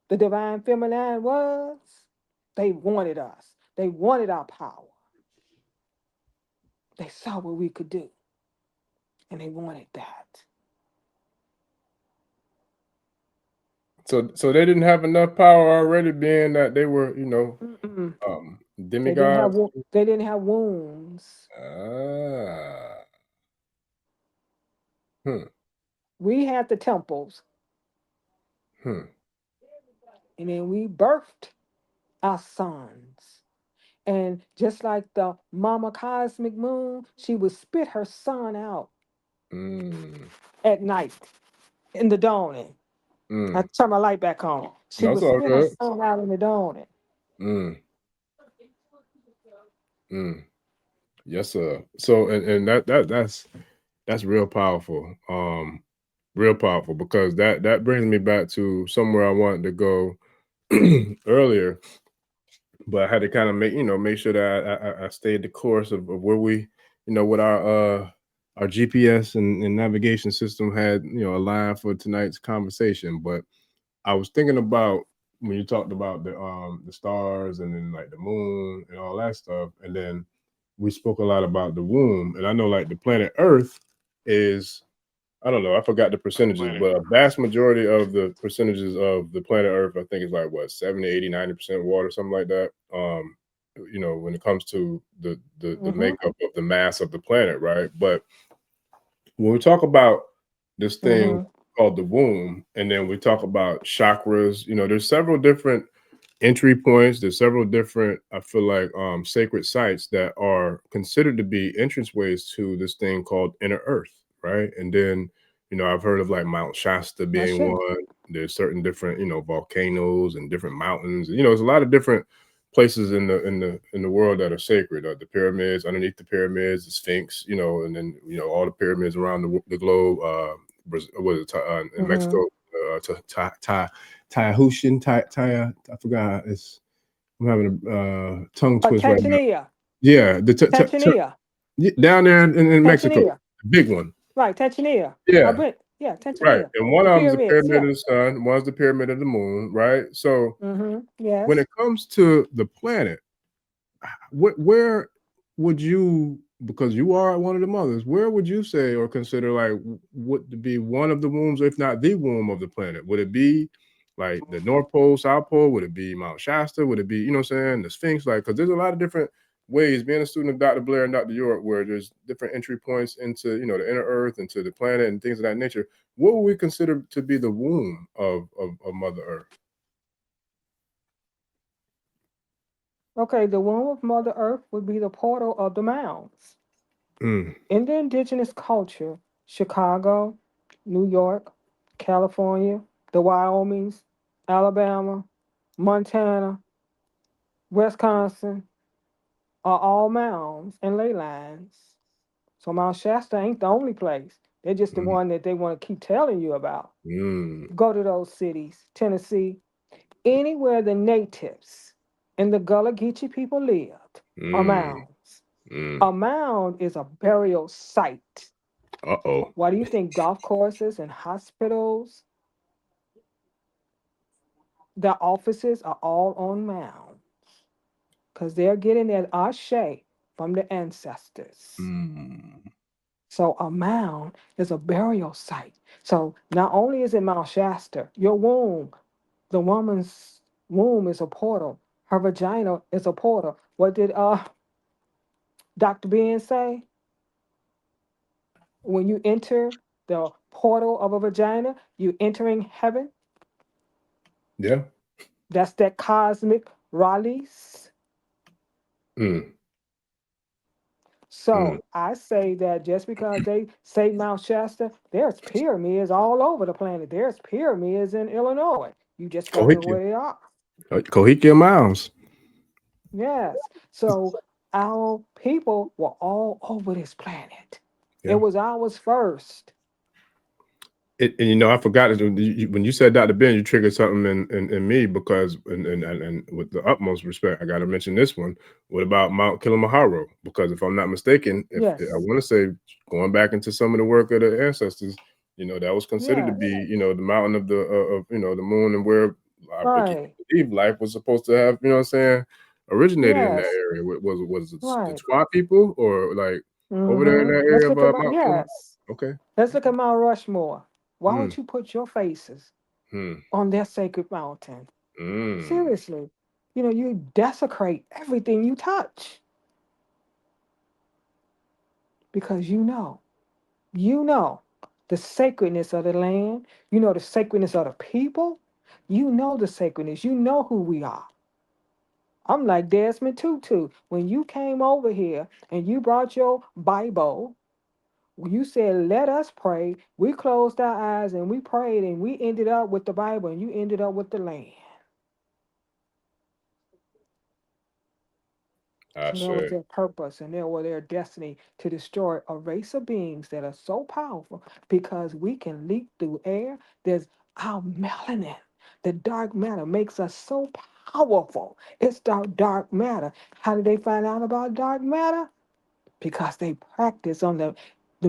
the divine feminine was, They wanted us. They wanted our power. They saw what we could do, and they wanted that. So they didn't have enough power already, being that they were, They didn't have demigods. they didn't have wombs. Ah. We had the temples, and then we birthed our sons. And just like the mama cosmic moon, she would spit her son out at night in the dawning. I turn my light back on. She That's would all spit her good. son out in the dawning. Yes, sir. So and that's real powerful. Real powerful, because that brings me back to somewhere I wanted to go earlier, but I had to kind of make sure that I stayed the course of where we, with our GPS and navigation system had, aligned for tonight's conversation. But I was thinking about when you talked about the stars and then like the moon and all that stuff, and then we spoke a lot about the womb. And I know like the planet Earth is, I don't know, I forgot the percentages, but a vast majority of the percentages of the planet Earth, I think, is like what, 70, 80, 90% water, something like that. When it comes to the makeup of the mass of the planet, right? But when we talk about this thing called the womb, and then we talk about chakras, there's several different entry points. There's several different, I feel like, sacred sites that are considered to be entranceways to this thing called inner earth, right? And then, I've heard of like Mount Shasta being one. There's certain different, volcanoes and different mountains. There's a lot of different places in the world that are sacred. The pyramids, underneath the pyramids, the Sphinx, and then all the pyramids around the globe. In Mexico, Tahushin, I forgot. I'm having a tongue twist right now. Tanzania. Yeah, Tanzania. down there in Mexico, Tanzania. the big one. Right, Tanzania. Yeah, Yeah, right. Tanzania. And one The of them is the pyramids. pyramid Yeah. of the sun. One's the pyramid of the moon. Right. So Yes. when it comes to the planet, where would you, because you are one of the mothers, where would you say or consider like would be one of the wombs, if not the womb of the planet? Would it be like the North Pole, South Pole? Would it be Mount Shasta? Would it be, what I'm saying, the Sphinx? Like, because there's a lot of different ways, being a student of Dr. Blair and Dr. York, where there's different entry points into, the inner earth, into the planet and things of that nature. What would we consider to be the womb of Mother Earth? Okay, the womb of Mother Earth would be the portal of the mounds. In the indigenous culture, Chicago, New York, California, the Wyomings, Alabama, Montana, Wisconsin are all mounds and ley lines. So Mount Shasta ain't the only place. They're just the one that they want to keep telling you about. Go to those cities, Tennessee, anywhere the natives and the Gullah Geechee people lived are mounds. A mound is a burial site. Why do you think golf courses and hospitals, their offices are all on mounds? Because they're getting that ashe from the ancestors. So a mound is a burial site. So not only is it Mount Shasta, your womb, the woman's womb is a portal. Her vagina is a portal. What did Dr. Ben say? When you enter the portal of a vagina, you entering heaven. Yeah. That's that cosmic release. So I say that just because they say Mount Shasta, there's pyramids all over the planet. There's pyramids in Illinois. You just got to know where they are. Cahokia Mounds. Yes. So our people were all over this planet. Yeah. It was ours first. And I forgot when you said Dr. Ben, you triggered something in me, because and with the utmost respect, I got to mention this one. What about Mount Kilimanjaro? Because if I'm not mistaken, I want to say, going back into some of the work of the ancestors, that was considered to be, the mountain of the the moon, and where Right. believe life was supposed to have, you know what I'm saying, originated in that Yes. area. Was it the Right. Twa people or like over there in that Let's area of look at Mount Kilimanjaro? yes. Okay. Let's look at Mount Rushmore. Why Hmm. would you put your faces Hmm. on their sacred mountain? Mm. Seriously. You know, you desecrate everything you touch. Because you know the sacredness of the land, you know the sacredness of the people, you know the sacredness, you know who we are. I'm like Desmond Tutu. When you came over here and you brought your Bible, you said, let us pray. We closed our eyes and we prayed and we ended up with the Bible and you ended up with the land. I So that was say. their purpose and that was their destiny to destroy a race of beings that are so powerful because we can leak through air. There's our melanin. The dark matter makes us so powerful. It's dark matter. How did they find out about dark matter? Because they practiced on the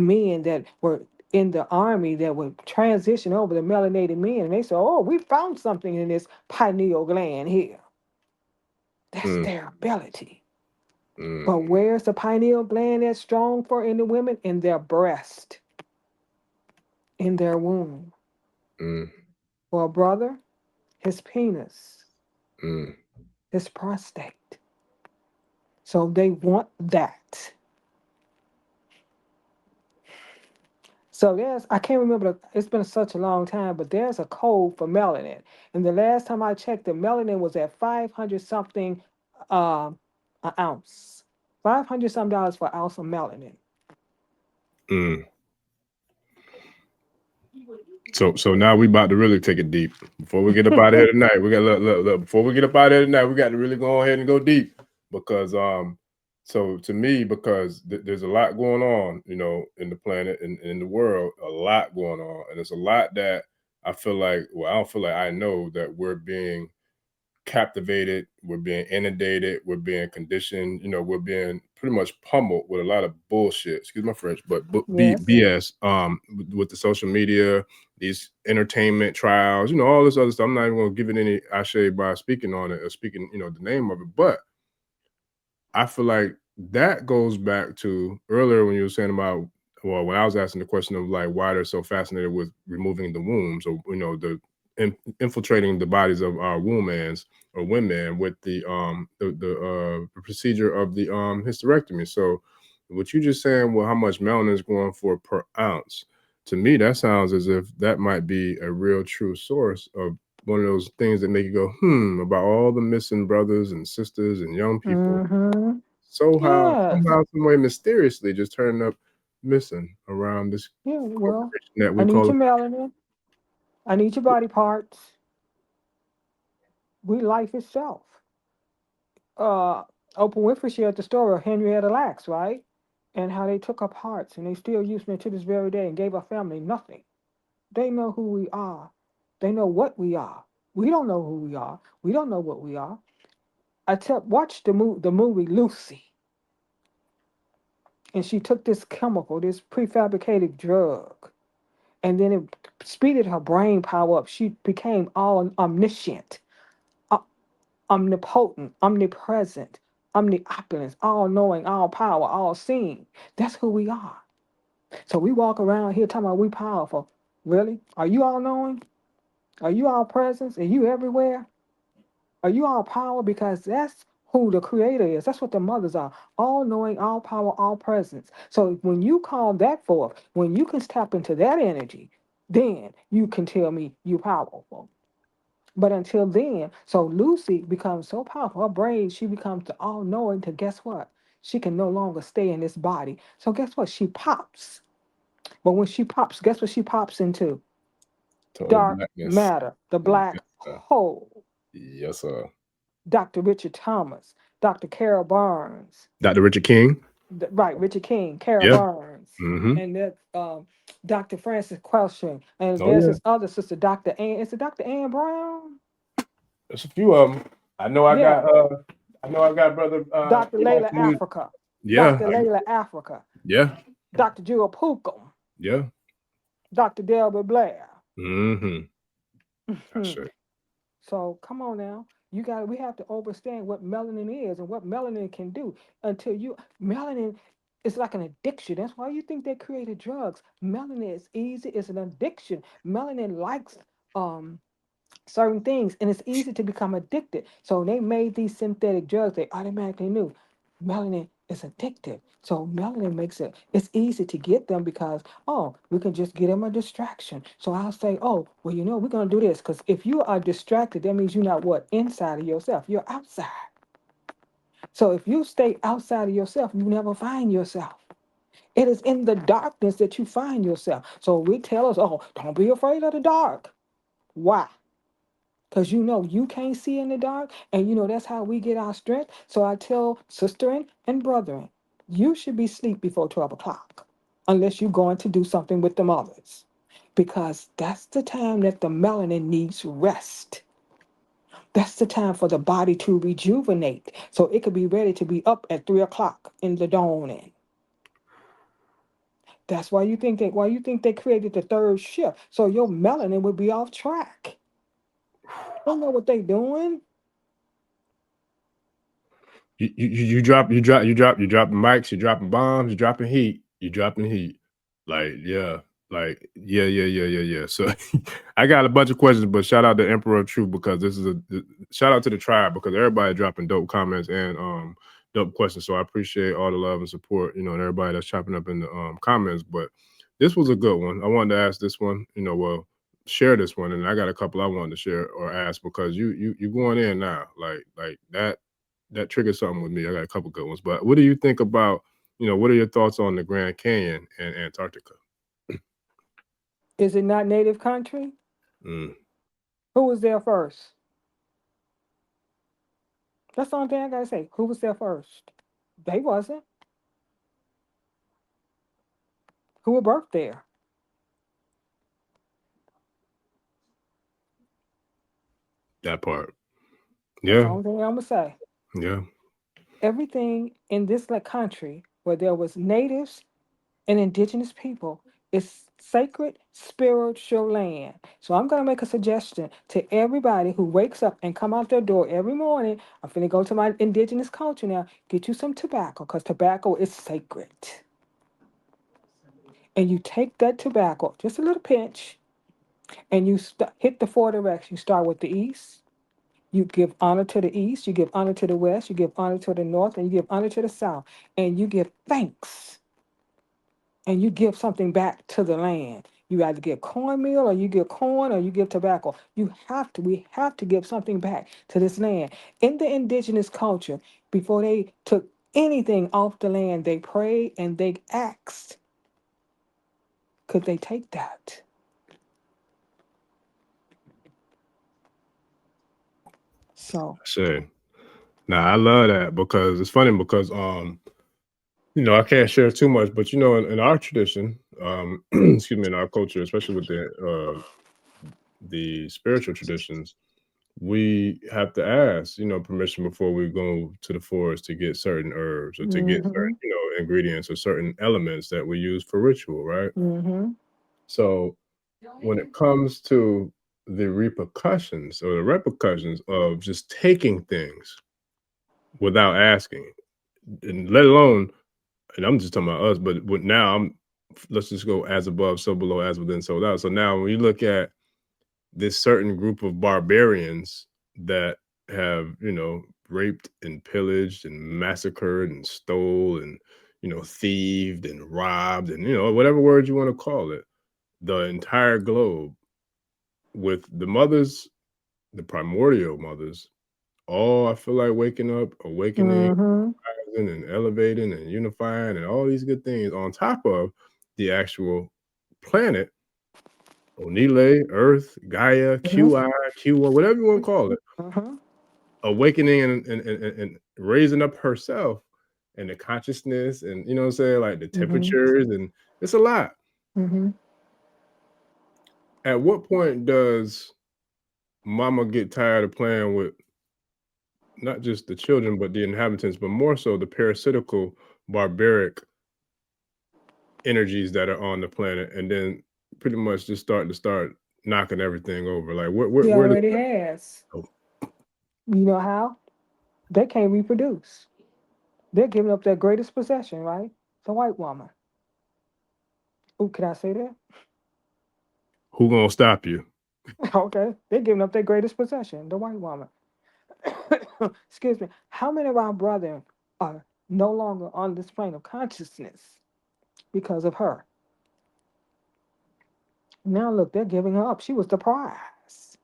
men that were in the army that would transition over the melanated men. And they said, oh, we found something in this pineal gland here. That's Mm. their ability. Mm. But where's the pineal gland that's strong for in the women? In their breast, in their womb. Mm. For a brother, his penis, Mm. his prostate. So they want that. So I can't remember, it's been such a long time, but there's a code for melanin. And the last time I checked, the melanin was at 500 something an ounce. 500 some dollars for an ounce of melanin. Mm. So now we about to really take it deep. Before we get up out of here tonight, we got look. Before we get up out of here tonight, we got to really go ahead and go deep because so to me, because there's a lot going on, you know, in the planet and in the world, a lot going on, and it's a lot that I feel like. Well, I don't feel like I know that we're being captivated, we're being inundated, we're being conditioned, you know, we're being pretty much pummeled with a lot of bullshit, excuse my French, but Yes. BS with the social media, these entertainment trials, you know, all this other stuff. I'm not even going to give it any ashe by speaking on it or speaking, you know, the name of it, but I feel like that goes back to earlier when you were saying about, well, when I was asking the question of like why they're so fascinated with removing the wombs or, you know, the infiltrating the bodies of our wombans or women with the procedure of the hysterectomy. So what you just saying, well, how much melanin is going for per ounce? To me, that sounds as if that might be a real true source of one of those things that make you go, about all the missing brothers and sisters and young people. Mm-hmm. Somehow, Yes. some way, mysteriously, just turning up missing around this Yeah, well, corporation that I we need call. your melanin. I need your body parts. We life itself. uh Oprah Winfrey shared the story of Henrietta Lacks, right? And how they took her parts and they still using it to this very day and gave her family nothing. They know who we are. They know what we are. We don't know who we are. We don't know what we are. Watch the movie Lucy, and she took this chemical, this prefabricated drug, and then it speeded her brain power up. She became all omniscient, omnipotent, omnipresent, omniopulence, all knowing, all power, all seeing. That's who we are. So we walk around here talking about we powerful. Really? Are you all knowing? Are you all presence? Are you everywhere? Are you all power? Because that's who the creator is. That's what the mothers are. All knowing, all power, all presence. So when you call that forth, when you can tap into that energy, then you can tell me you powerful. But until then, so Lucy becomes so powerful, her brain, she becomes the all-knowing to guess what? She can no longer stay in this body. So guess what? She pops. But when she pops, guess what she pops into? Total Dark blackness. matter, the Yes, black sir. hole. Yes, sir. Dr. Richard Thomas, Dr. Carol Barnes, Dr. Richard King. right, Richard King, Carol Yeah. Barnes, Mm-hmm. and that Dr. Francis Quelshing, and Oh there's yeah. his other sister, Dr. Ann. Is it Dr. Ann Brown? There's a few of them. I know I Yeah, got brother Dr. Layla Africa, yeah. Dr. Layla Africa, Yeah. Dr. Jewel Pookum, Yeah. Dr. Delbert Blair. Mm-hmm. I Hmm. sure. So come on now. We have to understand what melanin is and what melanin can do. Melanin is like an addiction. That's why you think they created drugs. Melanin is easy, it's an addiction. Melanin likes um certain things, and it's easy to become addicted. So they made these synthetic drugs. They automatically knew melanin is addictive. So melanin makes it's easy to get them because, oh, we can just get them a distraction. So I'll say, oh, well, we're gonna do this because if you are distracted, that means you're not inside of yourself. You're outside. So if you stay outside of yourself, you never find yourself. It is in the darkness that you find yourself. So we tell us, oh, don't be afraid of the dark. Why? Because you can't see in the dark, and that's how we get our strength. So I tell sister and brethren, you should be asleep before 12 o'clock, unless you're going to do something with the mothers. Because that's the time that the melanin needs rest. That's the time for the body to rejuvenate. So it could be ready to be up at 3 o'clock in the dawning. That's why you think they created the third shift. So your melanin would be off track. Don't know what they doing. You dropping mics, you dropping bombs, you dropping heat. Yeah. So I got a bunch of questions, but shout out to Emperor True, because this is shout out to the tribe, because everybody dropping dope comments and dope questions. So I appreciate all the love and support, and everybody that's chopping up in the comments. But this was a good one. I wanted to ask this one, share this one, and I got a couple I wanted to share or ask, because you going in now, like that triggered something with me. I got a couple good ones. But what do you think about, what are your thoughts on the Grand Canyon and Antarctica? Is it not native country? Mm. Who was there first? That's the only thing I gotta say. Who was there first? They wasn't. Who were birthed there? That part. That's the Yeah. only thing I'm gonna say. Yeah. Everything in this country where there was natives and indigenous people is sacred spiritual land. So I'm gonna make a suggestion to everybody who wakes up and come out their door every morning. I'm finna go to my indigenous culture now. Get you some tobacco, because tobacco is sacred. And you take that tobacco, just a little pinch, and you hit the four directions. You start with the east. You give honor to the east. You give honor to the west. You give honor to the north, and you give honor to the south. And you give thanks. And you give something back to the land. You either give cornmeal, or you give corn, or you give tobacco. We have to give something back to this land. In the indigenous culture, before they took anything off the land, they prayed and they asked, could they take that? So. Say. Now I love that, because it's funny, because I can't share too much, but in our tradition, excuse me, in our culture, especially with the spiritual traditions, we have to ask, permission before we go to the forest to get certain herbs, or to get certain, ingredients, or certain elements that we use for ritual, right? So when it comes to the repercussions or the repercussions of just taking things without asking, and let alone, and I'm just talking about us, but now let's just go as above, so below, as within, so without. So now when you look at this certain group of barbarians that have, raped and pillaged and massacred and stole and, thieved and robbed and, whatever word you want to call it, the entire globe, with the mothers, the primordial mothers, all, I feel like, waking up, awakening, rising and elevating and unifying and all these good things, on top of the actual planet, Onile, Earth, Gaia, QI, Q1, whatever you want to call it, awakening and raising up herself, and the consciousness, and what I'm saying, like the temperatures, and it's a lot. At what point does mama get tired of playing with not just the children, but the inhabitants, but more so the parasitical, barbaric energies that are on the planet, and then pretty much just start knocking everything over? Like, He where does already has. oh, You know how? They can't reproduce. They're giving up their greatest possession, right? The white woman. Oh, can I say that? who gonna stop you? Okay. They're giving up their greatest possession, the white woman. Excuse me. How many of our brethren are no longer on this plane of consciousness because of her? Now look, they're giving her up. She was the prize.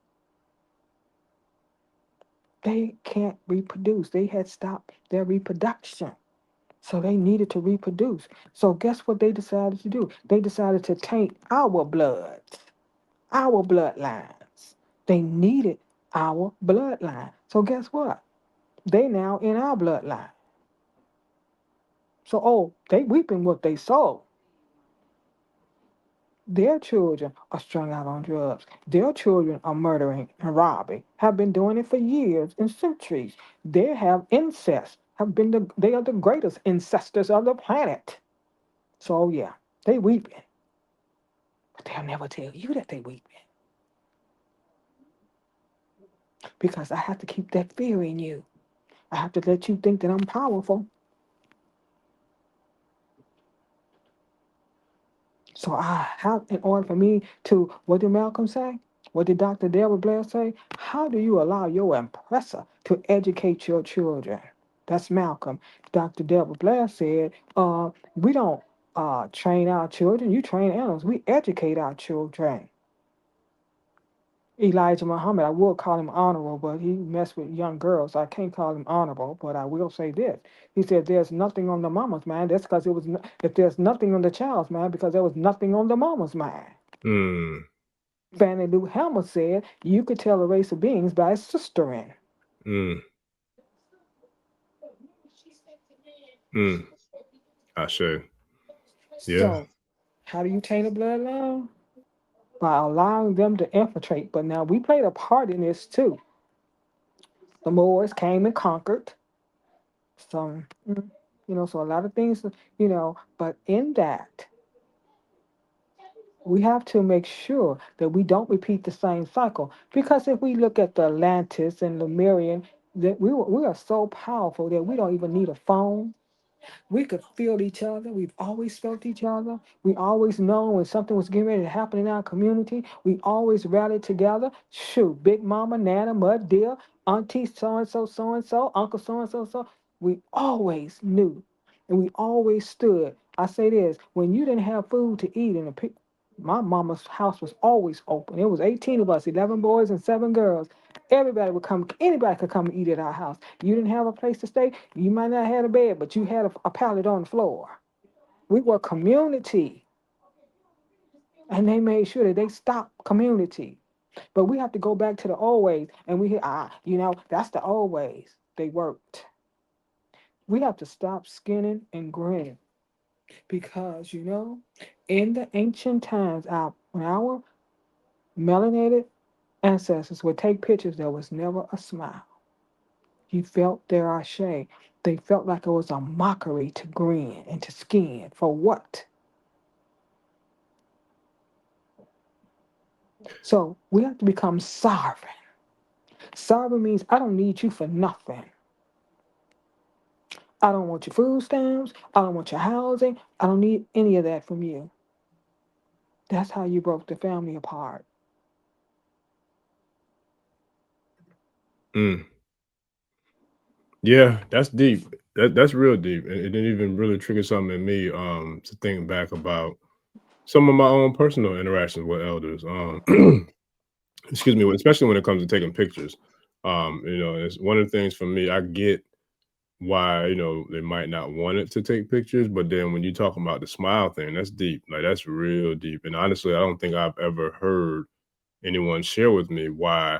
They can't reproduce. They had stopped their reproduction. So they needed to reproduce. So guess what they decided to do? They decided to taint our blood, our bloodlines. They needed our bloodline. So guess what? They now in our bloodline. So they reaping what they sow. Their children are strung out on drugs. Their children are murdering and robbing. Have been doing it for years and centuries. They have incest. They are the greatest incestors of the planet. So yeah, they weeping. But they'll never tell you that they weeping. Because I have to keep that fear in you. I have to let you think that I'm powerful. So I have, in order for me to, what did Malcolm say? What did Dr. Deborah Blair say? How do you allow your oppressor to educate your children? That's Malcolm. Dr. Deborah Blair said, we don't train our children. You train animals. We educate our children. Elijah Muhammad, I would call him honorable, but he messed with young girls. So I can't call him honorable, but I will say this. He said, there's nothing on the mama's mind. That's because if there's nothing on the child's mind, because there was nothing on the mama's mind. Mm. Fannie Lou Hamer said, you could tell a race of beings by its sistering. Mm. Mm. I say, yeah. So, how do you taint a bloodline? By allowing them to infiltrate. But now we played a part in this too. The Moors came and conquered. Some, so a lot of things, but in that, we have to make sure that we don't repeat the same cycle. Because if we look at the Atlantis and Lemurian, that we are so powerful that we don't even need a phone. We could feel each other. We've always felt each other. We always know when something was getting ready to happen in our community. We always rallied together. Shoot, Big Mama, Nana, Mud Dear, Auntie so-and-so, Uncle so-and-so. We always knew. And we always stood. I say this, when you didn't have food to eat in my mama's house was always open. It was 18 of us, 11 boys and 7 girls. Everybody would come, anybody could come and eat at our house. You didn't have a place to stay, you might not have had a bed, but you had a pallet on the floor. We were community. And they made sure that they stopped community. But we have to go back to the old ways. And we hear, that's the old ways. They worked. We have to stop skinning and grinning. Because, in the ancient times, when our melanated ancestors would take pictures, there was never a smile. You felt their ashe. They felt like it was a mockery to grin and to skin. For what? So we have to become sovereign. Sovereign means I don't need you for nothing. I don't want your food stamps. I don't want your housing. I don't need any of that from you. That's how you broke the family apart. Mm. Yeah, that's deep. That's real deep. And it didn't even really trigger something in me to think back about some of my own personal interactions with elders. Excuse me, especially when it comes to taking pictures. It's one of the things for me, I get why, they might not want it to take pictures, but then when you talk about the smile thing, that's deep. Like that's real deep. And honestly, I don't think I've ever heard anyone share with me why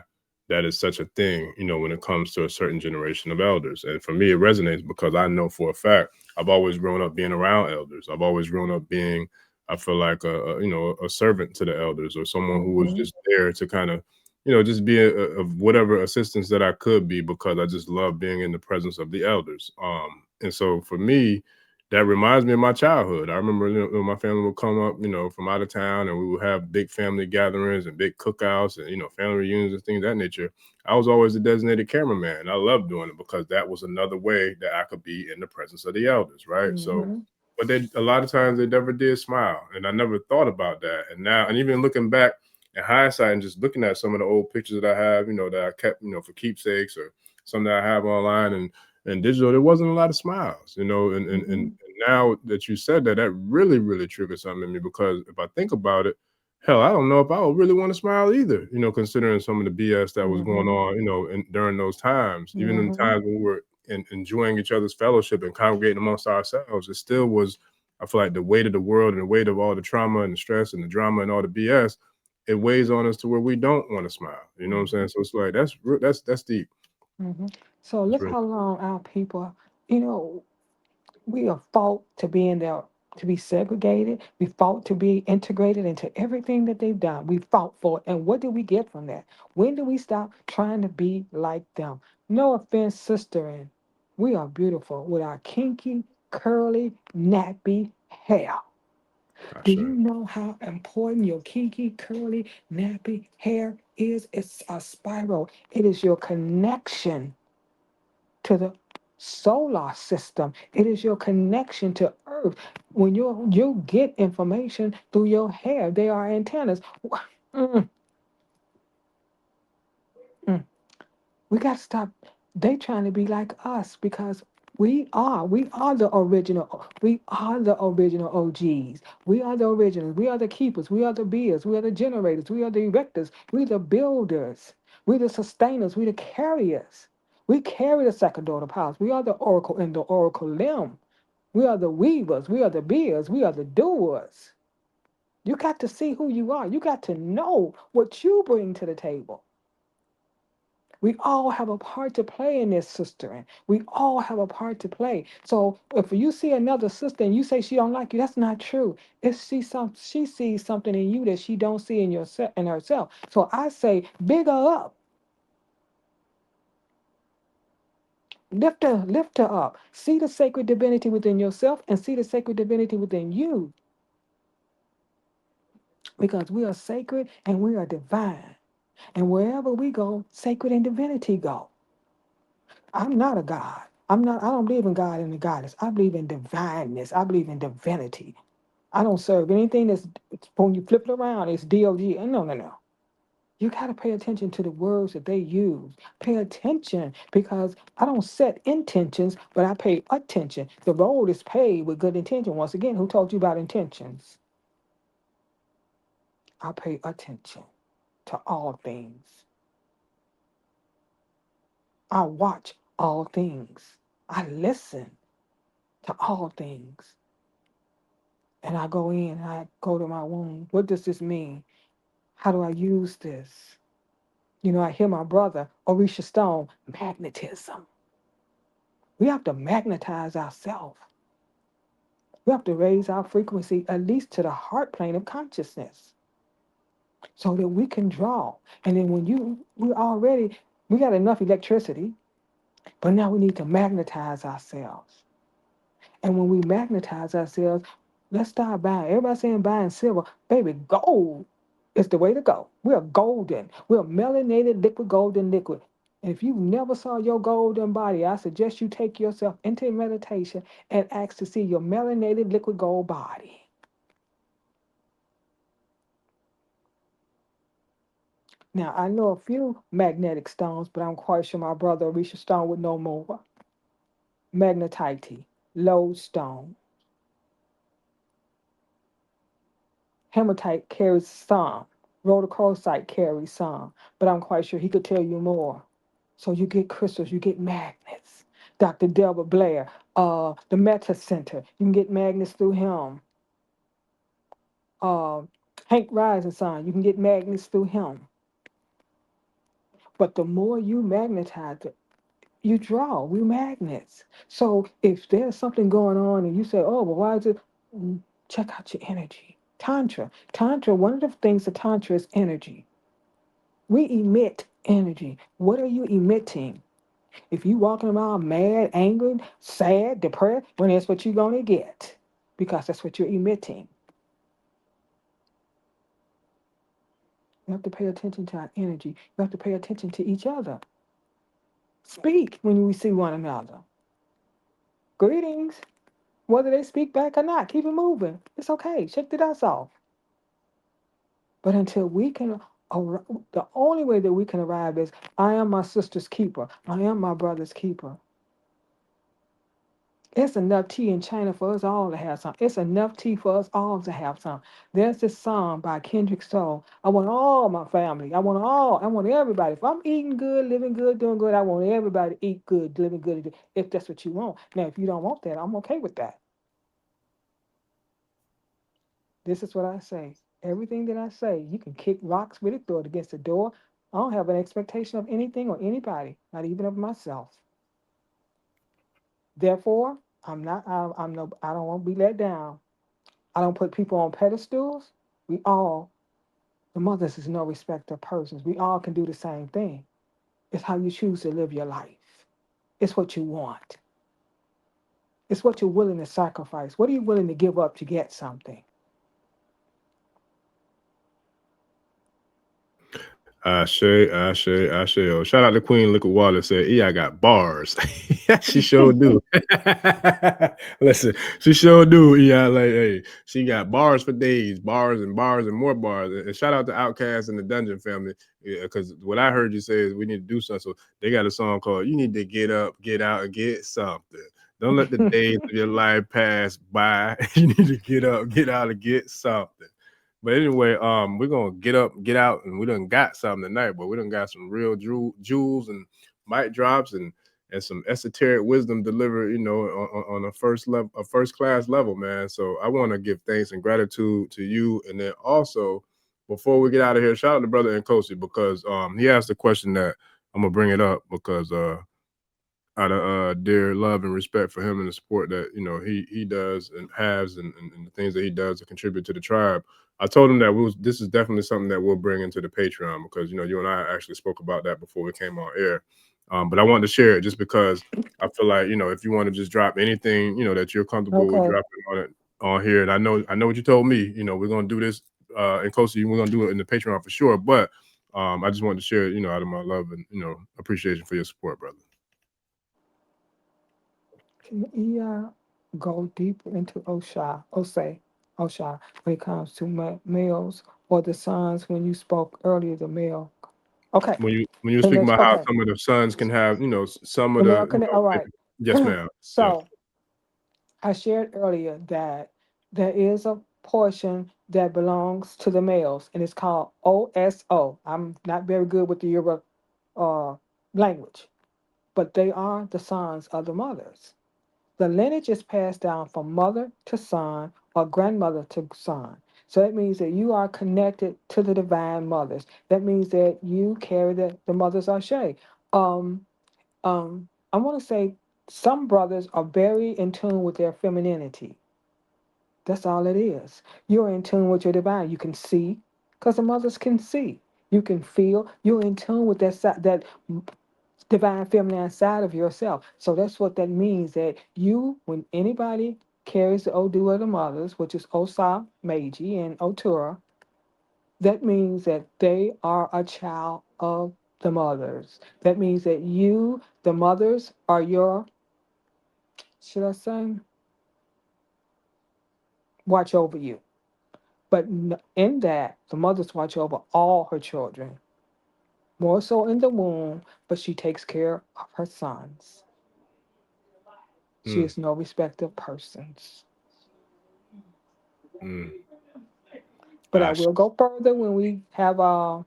that is such a thing, when it comes to a certain generation of elders. And for me, it resonates because I know for a fact I've always grown up being around elders. I've always grown up being, I feel like a servant to the elders or someone who was just there to kind of, just be of whatever assistance that I could be because I just love being in the presence of the elders. And so for me, that reminds me of my childhood. I remember, my family would come up, from out of town, and we would have big family gatherings and big cookouts and, family reunions and things of that nature. I was always the designated cameraman. I loved doing it because that was another way that I could be in the presence of the elders, right? So, but a lot of times they never did smile, and I never thought about that. And now, and even looking back in hindsight and just looking at some of the old pictures that I have, that I kept, for keepsakes, or some that I have online and digital, there wasn't a lot of smiles, and now that you said that, that really, really triggered something in me, because if I think about it, hell, I don't know if I would really want to smile either, considering some of the BS that was going on, during those times, even in times when we were enjoying each other's fellowship and congregating amongst ourselves. It still was, I feel like, the weight of the world and the weight of all the trauma and the stress and the drama and all the BS, it weighs on us to where we don't want to smile. You know what I'm saying? So it's like, that's deep. So That's look really how long our people, we are fought to be in there, to be segregated. We fought to be integrated into everything that they've done. We fought for it. And what did we get from that? When do we stop trying to be like them? No offense, sister, and we are beautiful with our kinky, curly, nappy hair. Do you know how important your kinky, curly, nappy hair is? It's a spiral. It is your connection to the solar system. It is your connection to Earth. When you get information through your hair, they are antennas. Mm, mm. We got to stop. They trying to be like us because we are the original. We are the original OGs. We are the originals. We are the keepers. We are the beers. We are the generators. We are the erectors. We the builders. We the sustainers. We the carriers. We carry the sacerdotal powers. We are the oracle and the oracle limb. We are the weavers. We are the beers. We are the doers. You got to see who you are. You got to know what you bring to the table. We all have a part to play in this, sister. And we all have a part to play. So if you see another sister and you say she don't like you, that's not true. If she sees something in you that she don't see in yourself in herself. So I say, big her up. Lift her up. See the sacred divinity within yourself and see the sacred divinity within you. Because we are sacred and we are divine. And wherever we go, sacred and divinity go. I'm not a God. I don't believe in God and the goddess. I believe in divineness. I believe in divinity. I don't serve anything that's when you flip it around, it's DOG. No, no, no. You got to pay attention to the words that they use. Pay attention because I don't set intentions, but I pay attention. The road is paved with good intention. Once again, who told you about intentions? I pay attention to all things. I watch all things. I listen to all things. And I go in and I go to my womb. What does this mean? How do I use this? I hear my brother, Orisha Stone, magnetism. We have to magnetize ourselves. We have to raise our frequency at least to the heart plane of consciousness so that we can draw. And then we got enough electricity, but now we need to magnetize ourselves. And when we magnetize ourselves, let's start buying. Everybody saying buying silver. Baby, gold is the way to go. We're golden. We're melanated liquid golden liquid. And if you never saw your golden body, I suggest you take yourself into meditation and ask to see your melanated liquid gold body. Now, I know a few magnetic stones, but I'm quite sure my brother Orisha Stone would know more. Magnetite, lodestone. Hematite carries some. Rhodochrosite carries some. But I'm quite sure he could tell you more. So you get crystals, you get magnets. Dr. Delbert Blair, the Meta Center, you can get magnets through him. Hank Rising Sun, you can get magnets through him. But the more you magnetize it, you draw. We magnets. So if there's something going on and you say, oh, well, why is it? Check out your energy. Tantra, one of the things of Tantra is energy. We emit energy. What are you emitting? If you walking around mad, angry, sad, depressed, well, that's what you're going to get, because that's what you're emitting. You have to pay attention to our energy. You have to pay attention to each other. Speak when we see one another. Greetings. Whether they speak back or not, keep it moving. It's okay. Shake the dust off. But until we can, the only way that we can arrive is, I am my sister's keeper. I am my brother's keeper. It's enough tea in China for us all to have some. It's enough tea for us all to have some. There's this song by Kendrick Soul. I want all my family. I want everybody. If I'm eating good, living good, doing good, I want everybody to eat good, living good, if that's what you want. Now, if you don't want that, I'm okay with that. This is what I say. Everything that I say, you can kick rocks with it, throw it against the door. I don't have an expectation of anything or anybody, not even of myself. Therefore, I'm not. I'm no. I don't want to be let down. I don't put people on pedestals. We all, the mothers is no respect of persons. We all can do the same thing. It's how you choose to live your life. It's what you want. It's what you're willing to sacrifice. What are you willing to give up to get something? Ashe. Oh, shout out to Queen Liquid Water. Said, "Yeah, I got bars." She sure do. Listen, she sure do. Yeah, like, hey, she got bars for days, bars and more bars. And shout out to Outkast and the Dungeon family, because what I heard you say is we need to do something. So they got a song called "You Need to Get Up, Get Out, and Get Something." Don't let the days of your life pass by. You need to get up, get out, and get something. But anyway, we're gonna get up, get out, and we done got something tonight. But we done got some real jewels and mic drops and some esoteric wisdom delivered, on a first class level, man. So I want to give thanks and gratitude to you, and then also before we get out of here, shout out to Brother Nkosi, because he asked a question that I'm gonna bring it up because out of dear love and respect for him and the support that he does and has and the things that he does to contribute to the tribe. I told him that this is definitely something that we'll bring into the Patreon, because you and I actually spoke about that before we came on air. But I wanted to share it just because I feel like if you want to just drop anything that you're comfortable with dropping on here, and I know what you told me. We're gonna do this in Kosi, we're gonna do it in the Patreon for sure. But I just wanted to share it, out of my love and appreciation for your support, brother. Can you go deeper into Osa, when it comes to males or the sons? When you spoke earlier, the male. Okay. When you were speaking about how some of the sons can have, some of the, all right. Yes, ma'am. So I shared earlier that there is a portion that belongs to the males, and it's called OSO. I'm not very good with the Yoruba language, but they are the sons of the mothers. The lineage is passed down from mother to son or grandmother to son. So that means that you are connected to the divine mothers. That means that you carry the mother's ashe. Um, I want to say some brothers are very in tune with their femininity. That's all it is. You're in tune with your divine. You can see, because the mothers can see. You can feel. You're in tune with that divine feminine side of yourself. So that's what that means, that when anybody carries the Odu of the mothers, which is Osa Meji and Otura, that means that they are a child of the mothers. That means that the mothers, are your, should I say, watch over you. But in that, the mothers watch over all her children, more so in the womb, but she takes care of her sons. She is no respecter of persons. But I will go further when we have our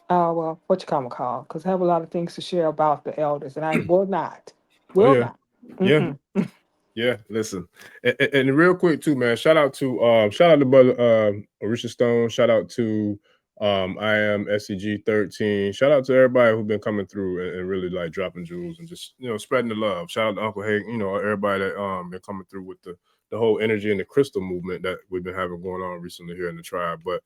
what you call, because I have a lot of things to share about the elders, and I will not. Not. Yeah. Yeah, listen, and real quick too, man. Shout out to brother Orisha Stone. Shout out to I am SCG 13. Shout out to everybody who's been coming through and really like dropping jewels and just spreading the love. Shout out to Uncle Hank. Everybody that been coming through with the whole energy and the crystal movement that we've been having going on recently here in the tribe. But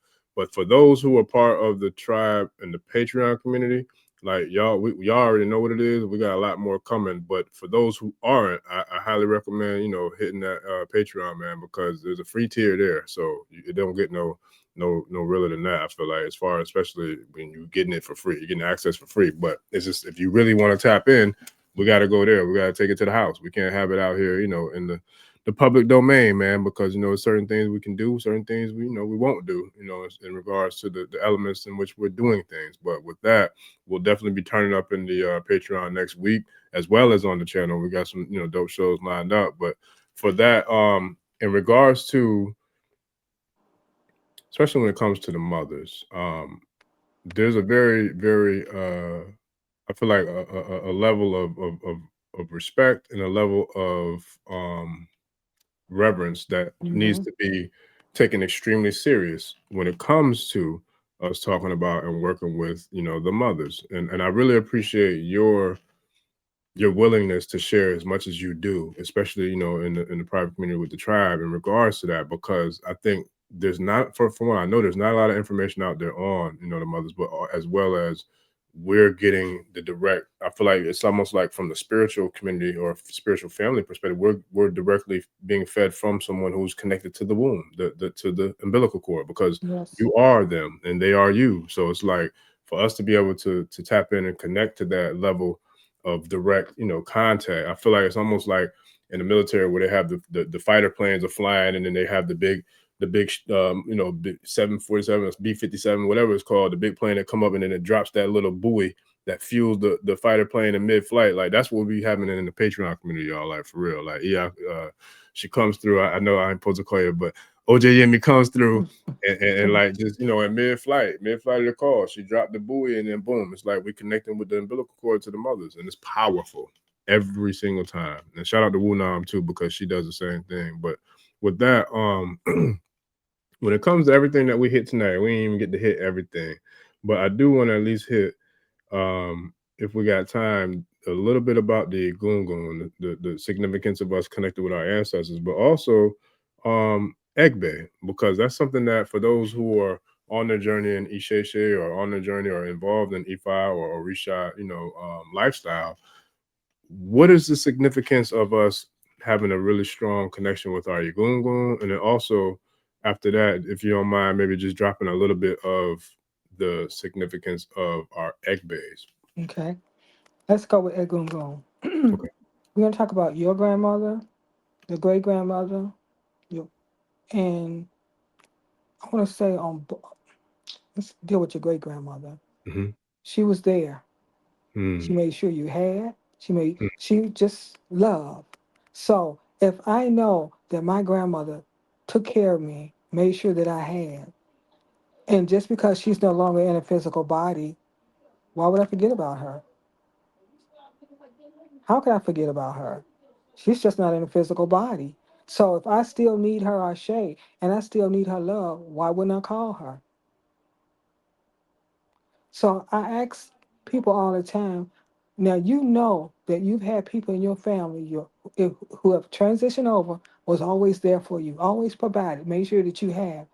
for those who are part of the tribe and the Patreon community, Like y'all already know what it is. We got a lot more coming, but for those who aren't, I highly recommend hitting that Patreon, man, because there's a free tier there, so it don't get no realer than that. I feel like, as far, especially when you're getting it for free, you're getting access for free. But it's just, if you really want to tap in, we got to go there. We got to take it to the house. We can't have it out here, in the public domain, man, because certain things we can do, certain things we won't do, in regards to the elements in which we're doing things. But with that, we'll definitely be turning up in the Patreon next week, as well as on the channel. We got some dope shows lined up. But for that, in regards to, especially when it comes to the mothers, there's a very, very I feel like a level of respect and a level of reverence that needs to be taken extremely serious when it comes to us talking about and working with the mothers. And I really appreciate your willingness to share as much as you do, especially in the private community with the tribe, in regards to that, because I think there's not, for one, I know there's not a lot of information out there on the mothers, but as well as we're getting the direct, I feel like it's almost like from the spiritual community or spiritual family perspective, we're directly being fed from someone who's connected to the womb, to the umbilical cord, because Yes. you are them and they are you. So it's like, for us to be able to tap in and connect to that level of direct contact, I feel like it's almost like in the military, where they have the fighter planes are flying, and then they have the big 747, B-57, whatever it's called, the big plane that come up, and then it drops that little buoy that fuels the fighter plane in mid-flight. Like, that's what we having in the Patreon community, y'all. Like, for real. Like, yeah, she comes through. I know I ain't supposed to call you, but Ojeyemi comes through, and like, just in mid-flight of the call, she dropped the buoy, and then boom, it's like we connecting with the umbilical cord to the mothers, and it's powerful every single time. And shout out to Wu Nam too, because she does the same thing. But with that, when it comes to everything that we hit tonight, we didn't even get to hit everything, but I do want to at least hit, if we got time, a little bit about the Egungun, the significance of us connected with our ancestors, but also Agbay, because that's something that, for those who are on their journey in Isheshe, or on their journey or involved in Ifa or Orisha, lifestyle, what is the significance of us having a really strong connection with our Egungun? And then also, after that, if you don't mind, maybe just dropping a little bit of the significance of our Agbays. Okay. Let's go with Egungun. Okay. We're going to talk about your grandmother, the great grandmother, and I want to say let's deal with your great grandmother. Mm-hmm. She was there. She Mm-hmm. made sure you had. She just loved. So if I know that my grandmother took care of me, made sure that I had, and just because she's no longer in a physical body, why would I forget about her? How could I forget about her? She's just not in a physical body. So if I still need her Ashe and I still need her love, why wouldn't I call her? So I ask people all the time, now you know that you've had people in your family who have transitioned over, was always there for you, always provided, made sure that you have.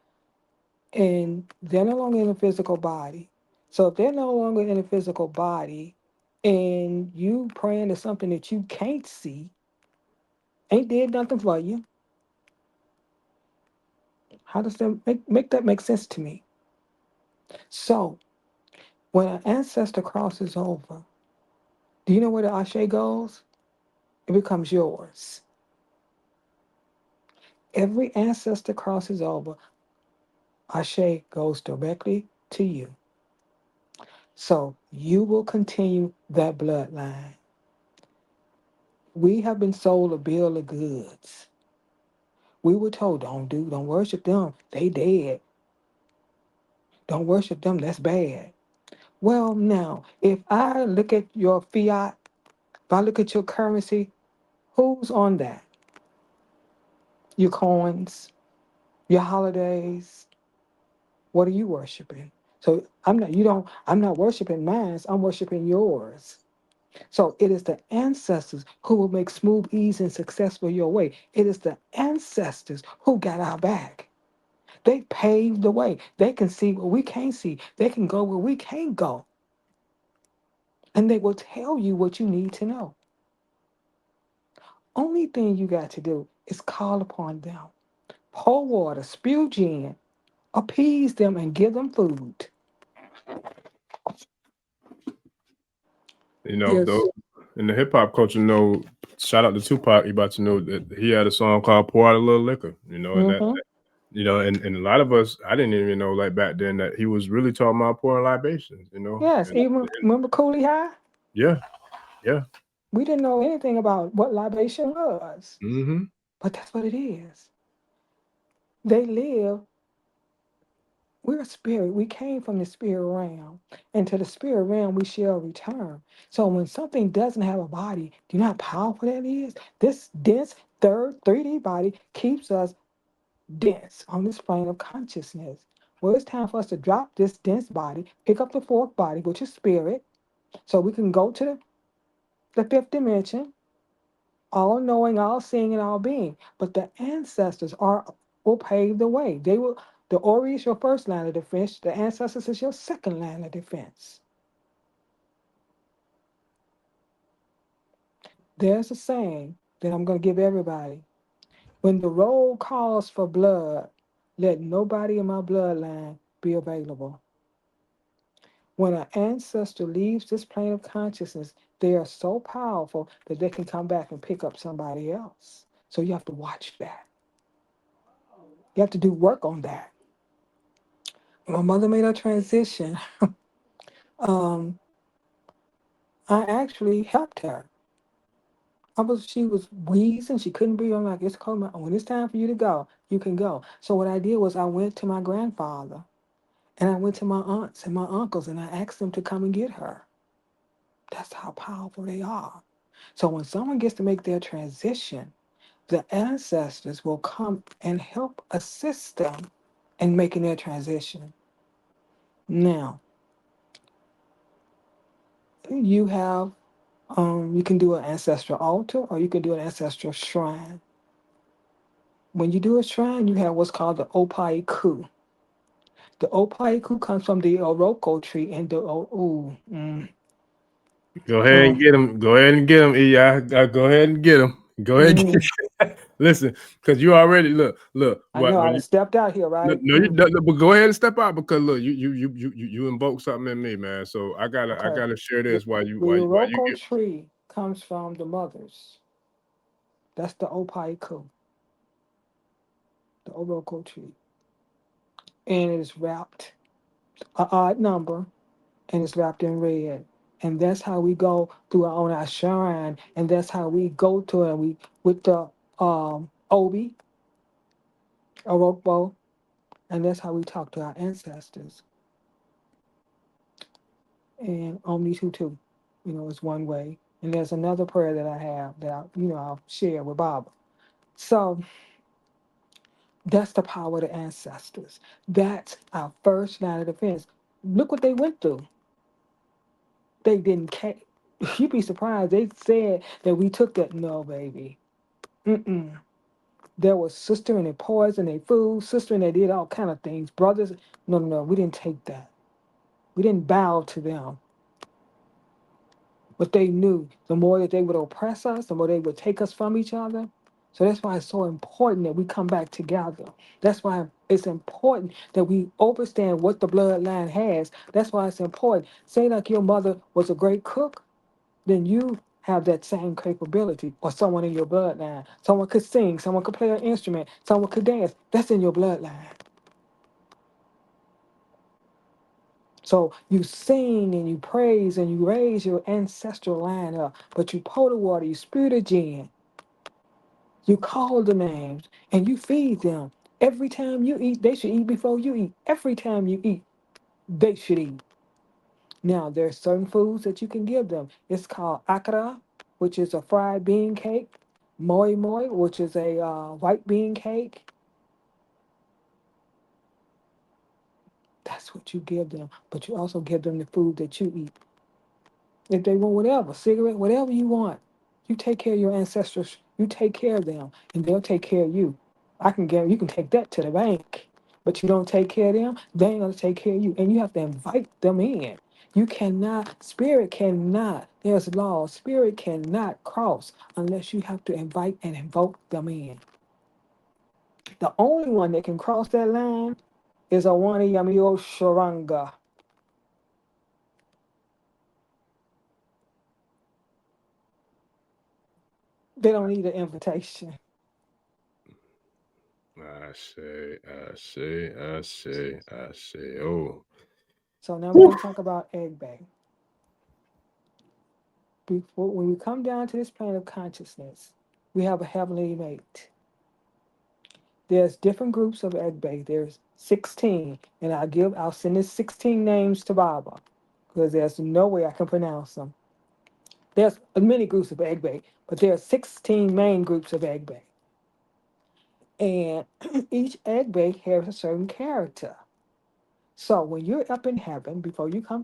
And they're no longer in a physical body. So if they're no longer in a physical body and you praying to something that you can't see, ain't did nothing for you, how does that make that make sense to me? So when an ancestor crosses over, do you know where the Ashe goes? It becomes yours. Every ancestor crosses over, Ashe goes directly to you. So you will continue that bloodline. We have been sold a bill of goods. We were told, don't worship them. They dead. Don't worship them. That's bad. Well, now, if I look at your fiat, if I look at your currency, who's on that? Your coins, your holidays. What are you worshiping? So I'm not worshiping mine, I'm worshiping yours. So it is the ancestors who will make smooth, easy, and successful your way. It is the ancestors who got our back. They paved the way. They can see what we can't see. They can go where we can't go. and they will tell you what you need to know. Only thing you got to do is call upon them. Pour water, spew gin, appease them, and give them food. You know, Yes. though, in the hip hop culture, shout out to Tupac. You about to know that he had a song called "Pour Out a Little Liquor." You know, and that, and a lot of us, I didn't even know like back then that he was really talking about pouring libations. You know. Yes. Even remember Cooley High? Yeah. Yeah. We didn't know anything about what libation was, Mm-hmm. but that's what it is. They live. We're a spirit. We came from the spirit realm, and to the spirit realm we shall return. So when something doesn't have a body, do you know how powerful that is? This dense third 3D body keeps us dense on this plane of consciousness. Well, it's time for us to drop this dense body, pick up the fourth body, which is spirit, so we can go to the fifth dimension, all knowing, all seeing, and all being. But the ancestors will pave the way. They will. The Ori is your first line of defense. The ancestors is your second line of defense. There's a saying that I'm going to give everybody. When the roll calls for blood, let nobody in my bloodline be available. When an ancestor leaves this plane of consciousness, they are so powerful that they can come back and pick up somebody else. So you have to watch that. You have to do work on that. When my mother made her transition, um, I actually helped her. She was wheezing, she couldn't breathe. I'm like, it's cold. When it's time for you to go, you can go. So what I did was I went to my grandfather and I went to my aunts and my uncles and I asked them to come and get her. That's how powerful they are. So when someone gets to make their transition, the ancestors will come and help assist them in making their transition. Now, you have you can do an ancestral altar or you can do an ancestral shrine. When you do a shrine, you have what's called the opaiku. The opaiku comes from the oroko tree and the Go ahead and get him. Go ahead and get him. Go ahead and get him. Go ahead. And get him. Listen, because you already look. I know When I you stepped out here, right? no, you don't, but go ahead and step out because look, you invoke something in me, man. So I Okay. gotta share The, this while you the while you oroko get. tree comes from the mothers. That's the opaiku, the oroko tree. And it is wrapped, an odd number, and it's wrapped in red. And that's how we go through on our shrine, and that's how we go to it. We with the obi, orokbo, and that's how we talk to our ancestors. And Omni Tutu, is one way. And there's another prayer that I have that I'll share with Baba. So that's the power of the ancestors. That's our first line of defense. Look what they went through. They didn't care. You'd be surprised. They said that we took that. No, baby. Mm-mm. There was sister and they poisoned their food, sister and they did all kind of things. Brothers, no, no, no. We didn't take that. We didn't bow to them. But they knew the more that they would oppress us, the more they would take us from each other. So that's why it's so important that we come back together. That's why it's important that we understand what the bloodline has. That's why it's important. Say like your mother was a great cook, then you have that same capability, or someone in your bloodline. Someone could sing, someone could play an instrument, someone could dance. That's in your bloodline. So you sing and you praise and you raise your ancestral line up, but you pour the water, you spew the gin, you call the names, and you feed them. Every time you eat, they should eat before you eat. Every time you eat, they should eat. Now, there are certain foods that you can give them. It's called akara, which is a fried bean cake, moi moi, which is a white bean cake. That's what you give them. But you also give them the food that you eat. If they want whatever, cigarette, whatever you want, you take care of your ancestors. You take care of them, and they'll take care of you. I can guarantee you can take that to the bank, but you don't take care of them, they ain't gonna take care of you, and you have to invite them in. You cannot, spirit cannot, there's laws, spirit cannot cross unless you have to invite and invoke them in. The only one that can cross that line is Ojeyemi Osharanga. They don't need an invitation. I say. Oh. So now we're going to talk about Agbay. When we come down to this plane of consciousness, we have a heavenly mate. There's different groups of Agbay. There's 16, and I'll send this 16 names to Baba because there's no way I can pronounce them. There's many groups of Agbay, but there are 16 main groups of Agbay. And each Agbay has a certain character. So when you're up in heaven, before you come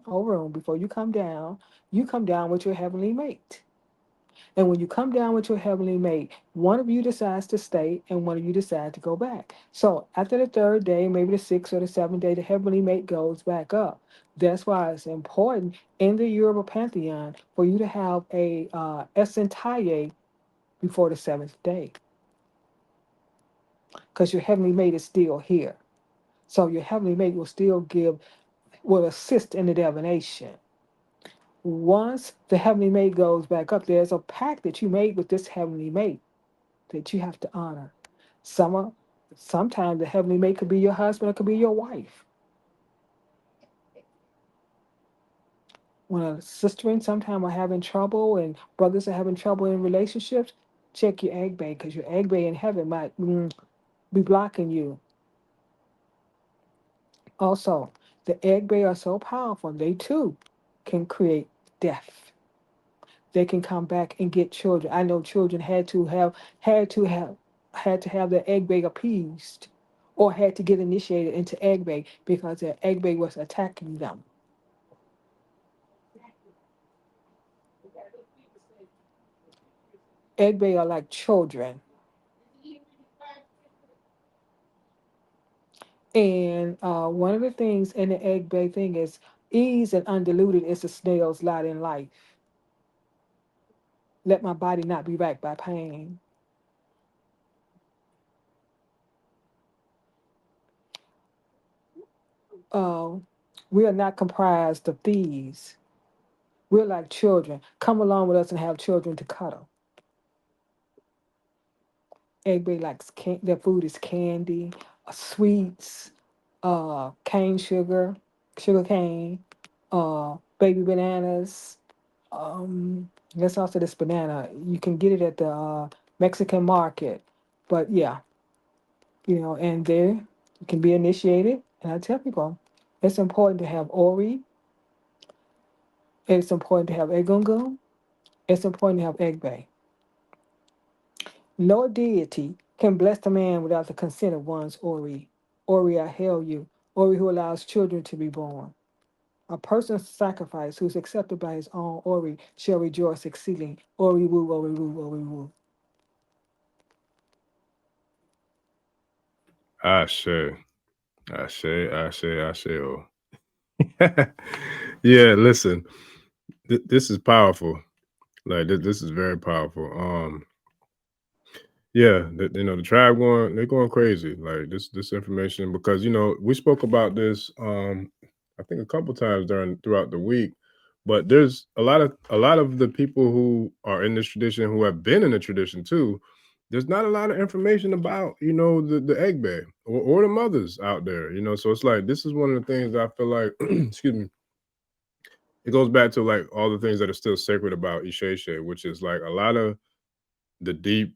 down with your heavenly mate. And when you come down with your heavenly mate, one of you decides to stay and one of you decides to go back. So after the third day, maybe the sixth or the seventh day, the heavenly mate goes back up. That's why it's important in the Yoruba pantheon for you to have a Esentaye before the seventh day, because your heavenly mate is still here. So your heavenly mate will assist in the divination. Once the heavenly mate goes back up, there's a pact that you made with this heavenly mate that you have to honor. Sometimes the heavenly mate could be your husband, or could be your wife. When a sister and sometimes are having trouble and brothers are having trouble in relationships, check your Agbay, because your Agbay in heaven might be blocking you. Also, the Agbay are so powerful, they too can create death. They can come back and get children. I know children had to have their Agbay appeased, or had to get initiated into Agbay because their Agbay was attacking them. Agbay are like children. And one of the things in the Agbay thing is ease and undiluted is the snail's lot in life. Let my body not be racked by pain. Uh, we are not comprised of thieves. We're like children. Come along with us and have children to cuddle. Everybody likes their food is candy, sweets, cane sugar cane, baby bananas. That's also this banana. You can get it at the Mexican market. But yeah, and there you can be initiated. And I tell people, it's important to have Ori. It's important to have Egungun. It's important to have Agbay. No deity can bless a man without the consent of one's Ori. Ori, I hail you. Ori who allows children to be born. A person's sacrifice who's accepted by his own Ori shall rejoice exceeding. Ori woo, Ori woo, Ori woo. I say. Oh. Yeah, listen. This is powerful. Like this is very powerful. Yeah, the tribe they're going crazy. Like this information, because we spoke about this I think a couple times throughout the week, but there's a lot of the people who are in this tradition, who have been in the tradition too. There's not a lot of information about the Agbay or the mothers out there. So it's like, this is one of the things that I feel like excuse me, it goes back to like all the things that are still sacred about Isheshe, which is like a lot of the deep,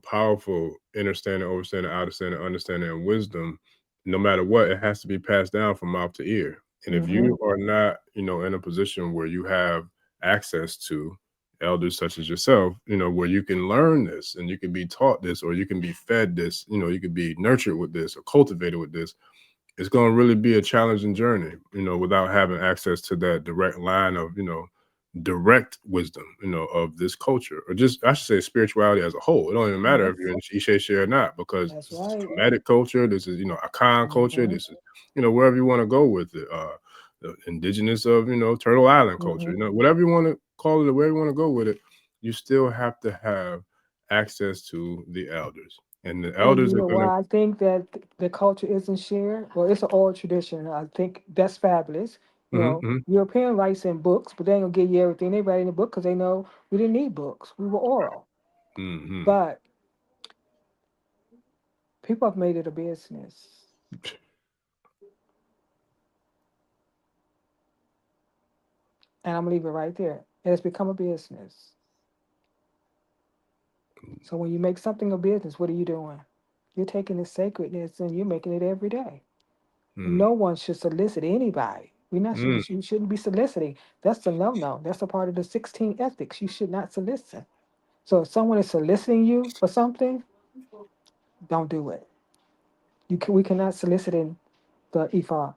powerful understanding, understanding, and wisdom. No matter what, it has to be passed down from mouth to ear. And if you are not, in a position where you have access to elders such as yourself, where you can learn this and you can be taught this, or you can be fed this, you could be nurtured with this or cultivated with this, it's going to really be a challenging journey, without having access to that direct line of, direct wisdom, of this culture, or just, I should say, spirituality as a whole. It don't even matter if you're in Isheshe or not, because That's this is right. Kemetic culture, this is, Akan culture, this is, wherever you want to go with it. the indigenous of, Turtle Island culture, whatever you want to call it, or wherever you want to go with it, you still have to have access to the elders. And the And elders you are know going to, why I think that the culture isn't shared? Well, it's an oral tradition. I think that's fabulous. You know, European writes in books, but they ain't gonna give you everything they write in the book because they know we didn't need books. We were oral. But people have made it a business. And I'm gonna leave it right there. It has become a business. So when you make something a business, what are you doing? You're taking the sacredness and you're making it every day. No one should solicit anybody. You shouldn't be soliciting. That's the no. That's a part of the 16 ethics. You should not solicit. So if someone is soliciting you for something, don't do it. We cannot solicit in the Ifa.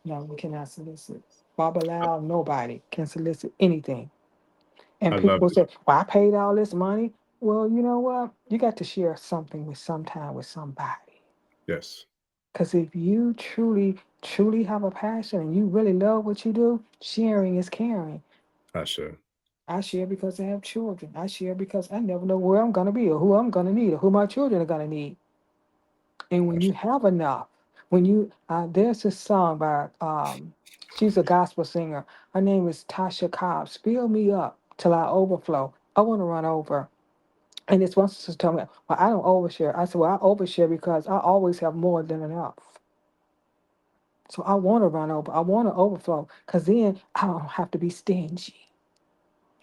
No, we cannot solicit. Babalawo, nobody can solicit anything. And I love people it. say, well, I paid all this money. Well, you know what? You got to share something with sometime with somebody. Yes. Because if you truly have a passion and you really love what you do, sharing is caring. I sure. I share because I have children. I share because I never know where I'm going to be or who I'm going to need or who my children are going to need. And when you have enough, there's this song by, she's a gospel singer. Her name is Tasha Cobbs. Fill me up till I overflow. I want to run over. And this one sister told me, well, I don't overshare. I said, well, I overshare because I always have more than enough. So I want to run over. I want to overflow because then I don't have to be stingy.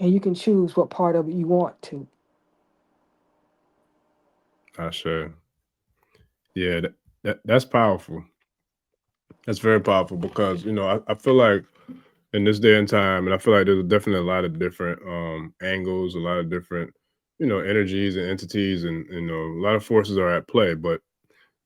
And you can choose what part of it you want to. I sure. Yeah, that's powerful. That's very powerful because, I feel like in this day and time, and I feel like there's definitely a lot of different angles, a lot of different, energies and entities, and a lot of forces are at play. But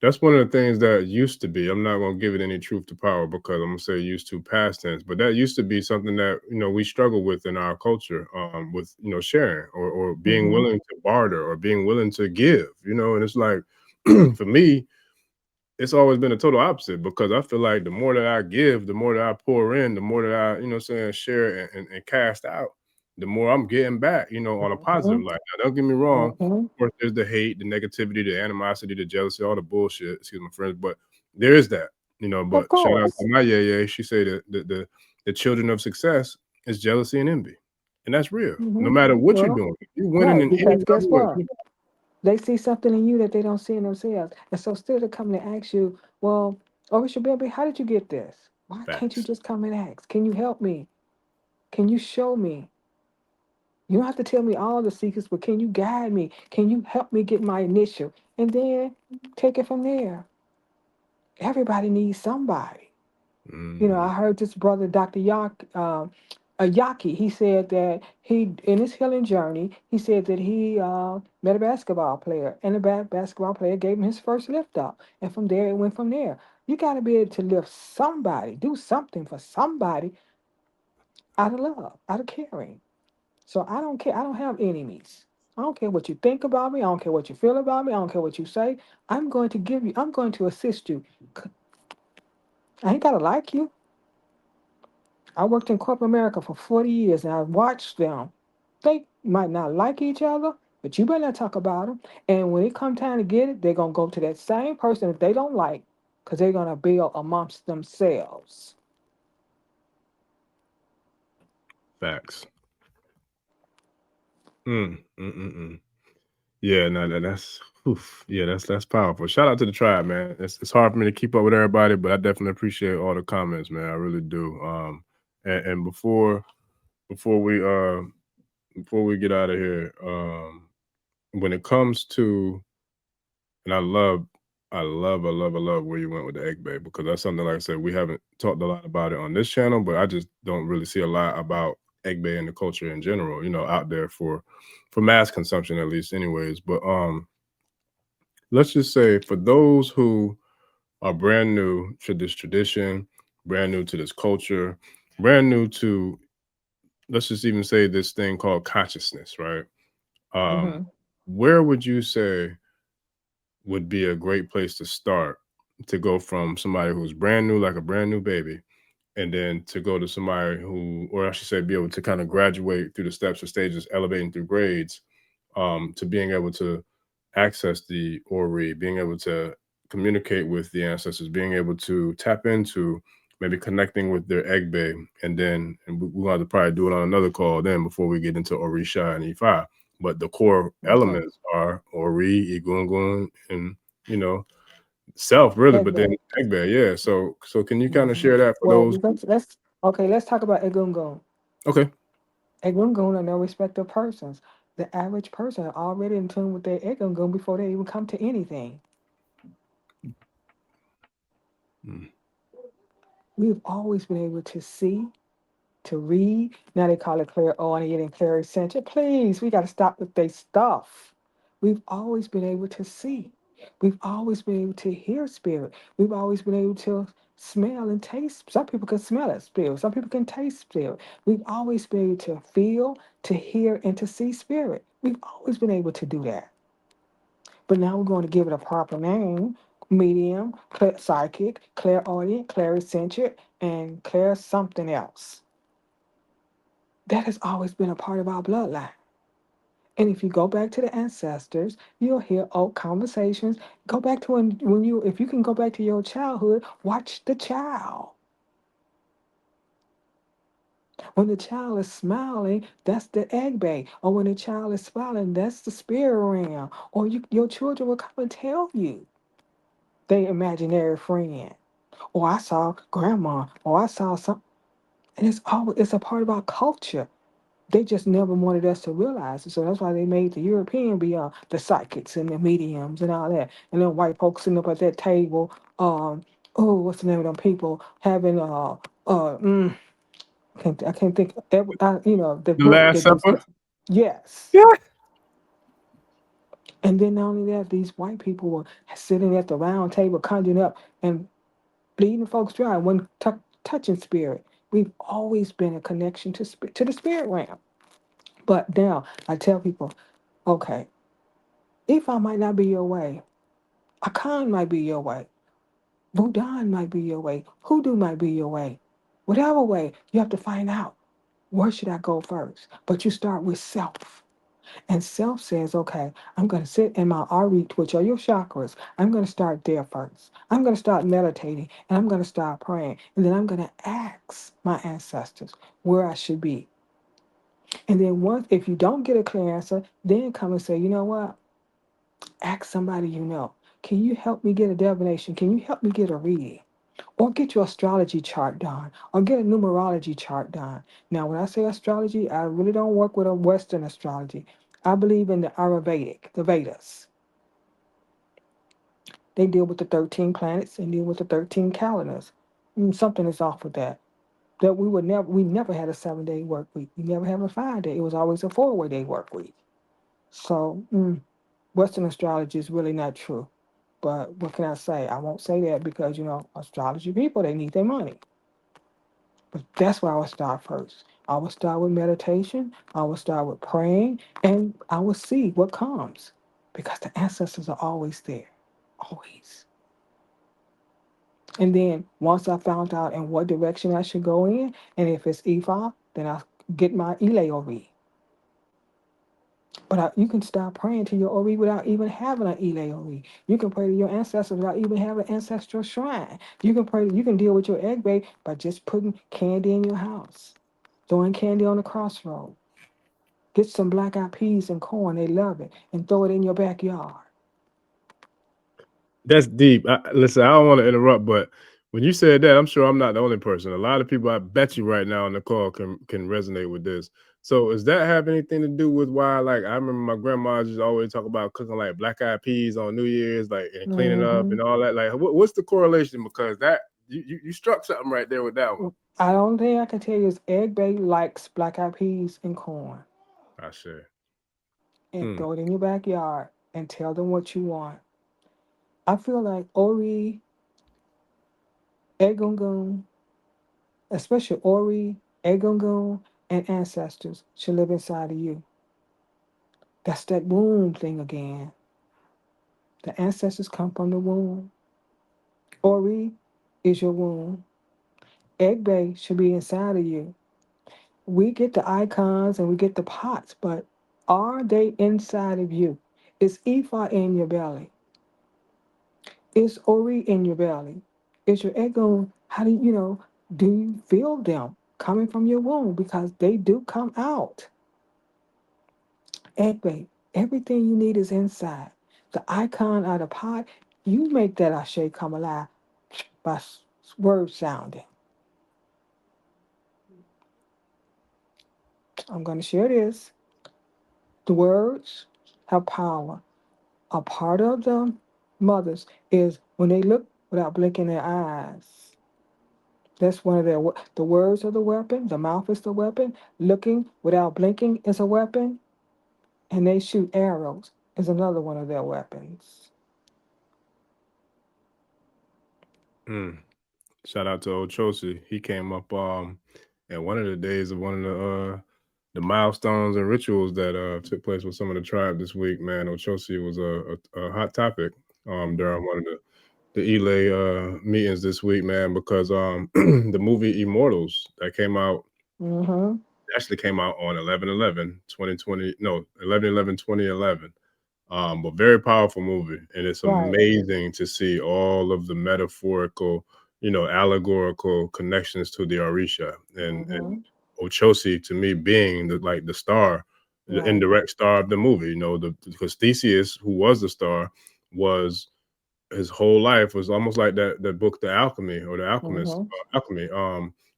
that's one of the things that used to be. I'm not going to give it any truth to power because I'm going to say used to past tense, but that used to be something that, we struggle with in our culture, with, sharing or being Mm-hmm. willing to barter or being willing to give, and it's like, for me, it's always been a total opposite because I feel like the more that I give, the more that I pour in, the more that I, share and cast out, the more I'm getting back, on a positive Mm-hmm. light. Now, don't get me wrong. Mm-hmm. Of course, there's the hate, the negativity, the animosity, the jealousy, all the bullshit. Excuse my friends, but there is that, Of But shout out course. to my yeah. She said that the children of success is jealousy and envy, and that's real. No Mm-hmm. matter what you're Well, doing, you're winning right. in any Because guess level way. what? They see something in you that they don't see in themselves. And so still to come and ask you, well, Orisha baby, how did you get this? Why can't you Facts. just come and ask? Can you help me? Can you show me? You don't have to tell me all the secrets, but can you guide me? Can you help me get my initial? And then take it from there. Everybody needs somebody. I heard this brother, Dr. Yaki, he said that in his healing journey, he said that he met a basketball player, and the basketball player gave him his first lift up. And from there, it went from there. You got to be able to lift somebody, do something for somebody out of love, out of caring. So I don't care. I don't have enemies. I don't care what you think about me. I don't care what you feel about me. I don't care what you say. I'm going to assist you. I ain't got to like you. I worked in corporate America for 40 years and I watched them. They might not like each other, but you better not talk about them. And when it come time to get it, they're going to go to that same person if they don't like, because they're going to build amongst themselves. Facts. Mm, mm, mm, mm. Yeah, no, that's oof, yeah, that's powerful. Shout out to the tribe, man. It's hard for me to keep up with everybody, but I definitely appreciate all the comments, man. I really do. And before we before we get out of here, when it comes to, and I love where you went with the egg bay because that's something, like I said, we haven't talked a lot about it on this channel, but I just don't really see a lot about egg bay and the culture in general, out there for mass consumption, at least anyways. But let's just say for those who are brand new to this tradition, brand new to this culture, brand new to, let's just even say, this thing called consciousness, right? Um, Mm-hmm. where would you say would be a great place to start to go from somebody who's brand new, like a brand new baby, and then to go to somebody who, or I should say, be able to kind of graduate through the steps or stages, elevating through grades, to being able to access the Ori, being able to communicate with the ancestors, being able to tap into maybe connecting with their Agbay, and we'll have to probably do it on another call then before we get into Orisha and IFA. But the core elements are Ori, Egungun, and self really, but then Agbay, yeah. So can you kind of share that for those? Let's talk about Egungun. Okay. Egungun are no respect of persons. The average person are already in tune with their Egungun before they even come to anything. We've always been able to see, to read. Now they call it clairaudient and clairsentient. Please, we got to stop with their stuff. We've always been able to see. We've always been able to hear spirit. We've always been able to smell and taste. Some people can smell it spirit. Some people can taste spirit. We've always been able to feel, to hear, and to see spirit. We've always been able to do that. But now we're going to give it a proper name: medium, psychic, clairaudient, clairsentient, and clair something else. That has always been a part of our bloodline. And if you go back to the ancestors, you'll hear old conversations. Go back to if you can go back to your childhood, watch the child. When the child is smiling, that's the Agbay. Or when the child is smiling, that's the spirit realm. Or your children will come and tell you their imaginary friend. Or I saw grandma. Or I saw some. And it's a part of our culture. They just never wanted us to realize it. So that's why they made the European be the psychics and the mediums and all that. And then white folks sitting up at that table, what's the name of them people having I can't think the The book Last that they Supper. said. Yes. Yeah. And then not only that, these white people were sitting at the round table conjuring up and bleeding folks dry when touching spirit. We've always been a connection to the spirit realm. But now I tell people, okay, Ifa might not be your way. Akan might be your way. Budan might be your way. Hoodoo might be your way. Whatever way, you have to find out, where should I go first? But you start with self. And self says, okay, I'm going to sit in my Arit, which are your chakras. I'm going to start there first. I'm going to start meditating and I'm going to start praying. And then I'm going to ask my ancestors where I should be. And then if you don't get a clear answer, then come and say, you know what? Ask somebody you know. Can you help me get a divination? Can you help me get a reading? Or get your astrology chart done, or get a numerology chart done. Now, when I say astrology, I really don't work with a Western astrology. I believe in the Ayurvedic, the Vedas. They deal with the 13 planets and deal with the 13 calendars. Something is off with that. That we never had a 7-day work week. We never had a 5-day. It was always a 4-day work week. So Western astrology is really not true. But what can I say? I won't say that because, astrology people, they need their money. But that's where I would start first. I would start with meditation. I would start with praying. And I would see what comes. Because the ancestors are always there. Always. And then once I found out in what direction I should go in, and if it's Ifa, then I get my Ile. But you can start praying to your Ori without even having an Ile. You can pray to your ancestors without even having an ancestral shrine. You can pray. You can deal with your Agbay by just putting candy in your house, throwing candy on the crossroad. Get some black-eyed peas and corn. They love it, and throw it in your backyard. That's deep. Listen, I don't want to interrupt, but when you said that, I'm sure I'm not the only person. A lot of people, I bet you right now on the call, can resonate with this. So does that have anything to do with why, like, I remember my grandma just always talk about cooking like black-eyed peas on New Year's, like, and cleaning up and all that. Like, what's the correlation? Because that you struck something right there with that one. The only thing I can tell you is Agbay likes black-eyed peas and corn. I see. And throw it in your backyard and tell them what you want. I feel like Ori, Egungun, especially Ori, Egungun, and ancestors should live inside of you. That's that womb thing again. The ancestors come from the womb. Ori is your womb. Agbay should be inside of you. We get the icons and we get the pots, but are they inside of you? Is Ifa in your belly? Is Ori in your belly? Is your Egun, how do do you feel them coming from your womb? Because they do come out. Agbay, everything you need is inside. The icon of the pot, you make that Ashe come alive by word sounding. I'm going to share this. The words have power. A part of the mothers is when they look without blinking their eyes. That's one of the words of the weapon. The mouth is the weapon. Looking without blinking is a weapon. And they shoot arrows is another one of their weapons. Shout out to Ochosi. He came up at one of the days of one of the milestones and rituals that took place with some of the tribe this week. Man, Ochosi was a hot topic during one of the Ile meetings this week, man, because the movie Immortals that came out actually came out on 11/11/2020. No, 11/11/2011. But very powerful movie, and it's amazing to see all of the metaphorical, allegorical connections to the Orisha and Ochosi, to me, being the star, the indirect star of the movie. Because Theseus, who was the star, was his whole life was almost like that book, The Alchemy, or The Alchemist, Alchemy,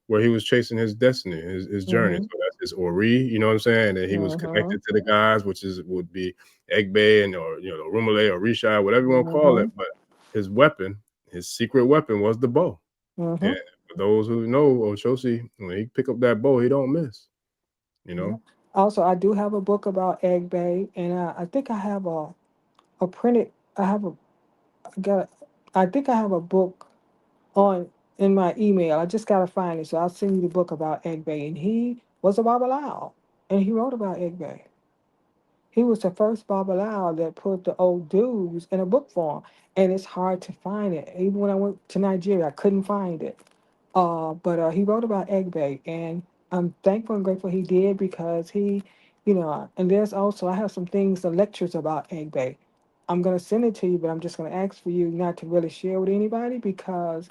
where he was chasing his destiny, his journey. So that's his Ori, you know what I'm saying? And he was connected to the gods, which would be Agbay and or Rumale or Orisha, whatever you want to call it. But his weapon, his secret weapon, was the bow. And for those who know Ochosi, when he pick up that bow, he don't miss. Also, I do have a book about Agbay, and I think I have a printed. I think I have a book on in my email. I just gotta find it, so I'll send you the book about Agbay. And he was a Babalao, and he wrote about Agbay. He was the first Babalao that put the old dudes in a book form, and it's hard to find it. Even when I went to Nigeria, I couldn't find it. But he wrote about Agbay, and I'm thankful and grateful he did because and there's also, I have some things, the lectures about Agbay. I'm going to send it to you, but I'm just going to ask for you not to really share with anybody because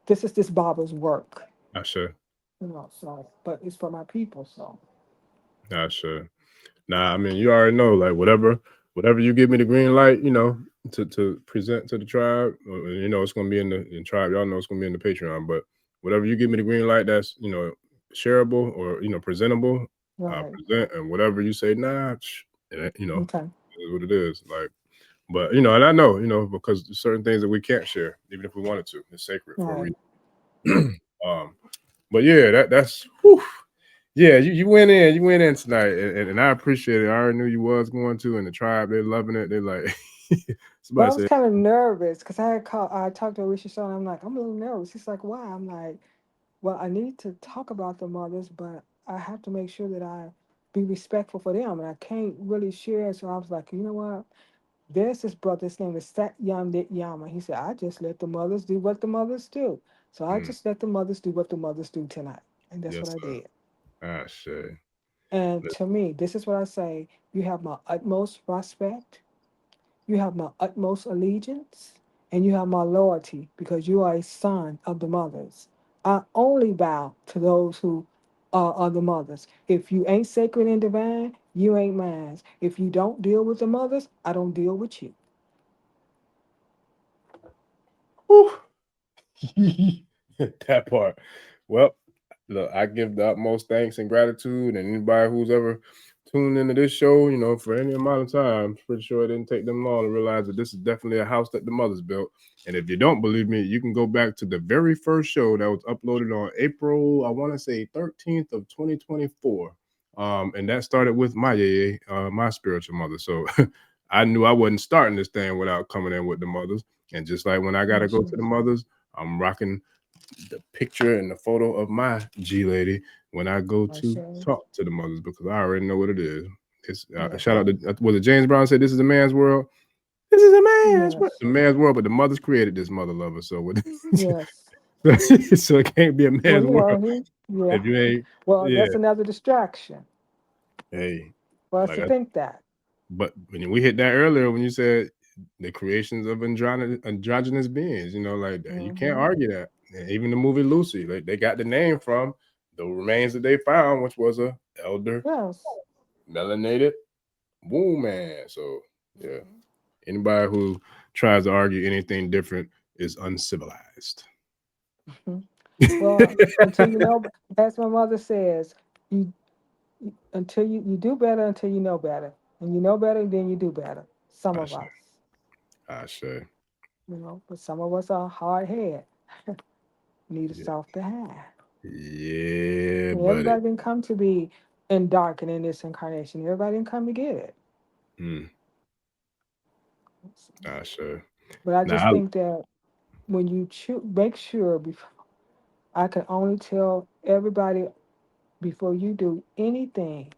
this is this Baba's work. Sure. So, but it's for my people, so. Sure. Nah, I mean, you already know, like whatever you give me the green light, to present to the tribe, it's gonna be in the tribe. Y'all know it's gonna be in the Patreon, but whatever you give me the green light, that's shareable or presentable. Present, and whatever you say, nah, okay. Is what it is. Like, but and I know, because there's certain things that we can't share, even if we wanted to. It's sacred for a reason. But yeah, that's. Whew. Yeah, you went in tonight, and I appreciate it. I already knew you was going to, and the tribe, they're loving it. They're like, but I was kind of nervous because I talked to Orisha, and I'm like, I'm a little nervous. He's like, why? I'm like, well, I need to talk about the mothers, but I have to make sure that I be respectful for them, and I can't really share. So I was like, you know what? There's this brother, his name is Sat Yamdit Yama. He said, I just let the mothers do what the mothers do. So I just let the mothers do what the mothers do tonight. And that's what I did. Sure. And to me, this is what I say. You have my utmost respect. You have my utmost allegiance. And you have my loyalty because you are a son of the mothers. I only bow to those who are the mothers. If you ain't sacred and divine, you ain't mine. If you don't deal with the mothers, I don't deal with you. That part. Well, look, I give the utmost thanks and gratitude, and anybody who's ever tuned into this show, for any amount of time, pretty sure it didn't take them long to realize that this is definitely a house that the mothers built. And if you don't believe me, you can go back to the very first show that was uploaded on April, I want to say 13th of 2024. And that started with my yeye, my spiritual mother. So I knew I wasn't starting this thing without coming in with the mothers. And just like when I got to go to the mothers, I'm rocking the picture and the photo of my G lady when I go to talk to the mothers, because I already know what it is. It's shout out to, was it James Brown said, this is a man's world? This is a man's world. The man's world, but the mothers created this mother lover. So yes. So it can't be a Well, man's world yeah. if you ain't. Well, Yeah. that's another distraction Hey, for us like to I, think that. but when we hit that earlier, when you said the creations of androgynous beings, like you can't Mm-hmm. argue that. And even the movie Lucy, like they got the name from the remains that they found, which was a elder Yes. melanated womb man. So yeah, anybody who tries to argue anything different is uncivilized. Mhm. Well, until you know, as my mother says, you until you do better until you know better, and you know better, then you do better. Some I of say, us, I say, but some of us are hard head, need a yeah, softer hand. yeah, And buddy. everybody didn't come to be in dark and in this incarnation. Everybody didn't come to get it. Mm, I say. But I just Now, think that when you make sure. Before, I can only tell everybody before you do anything,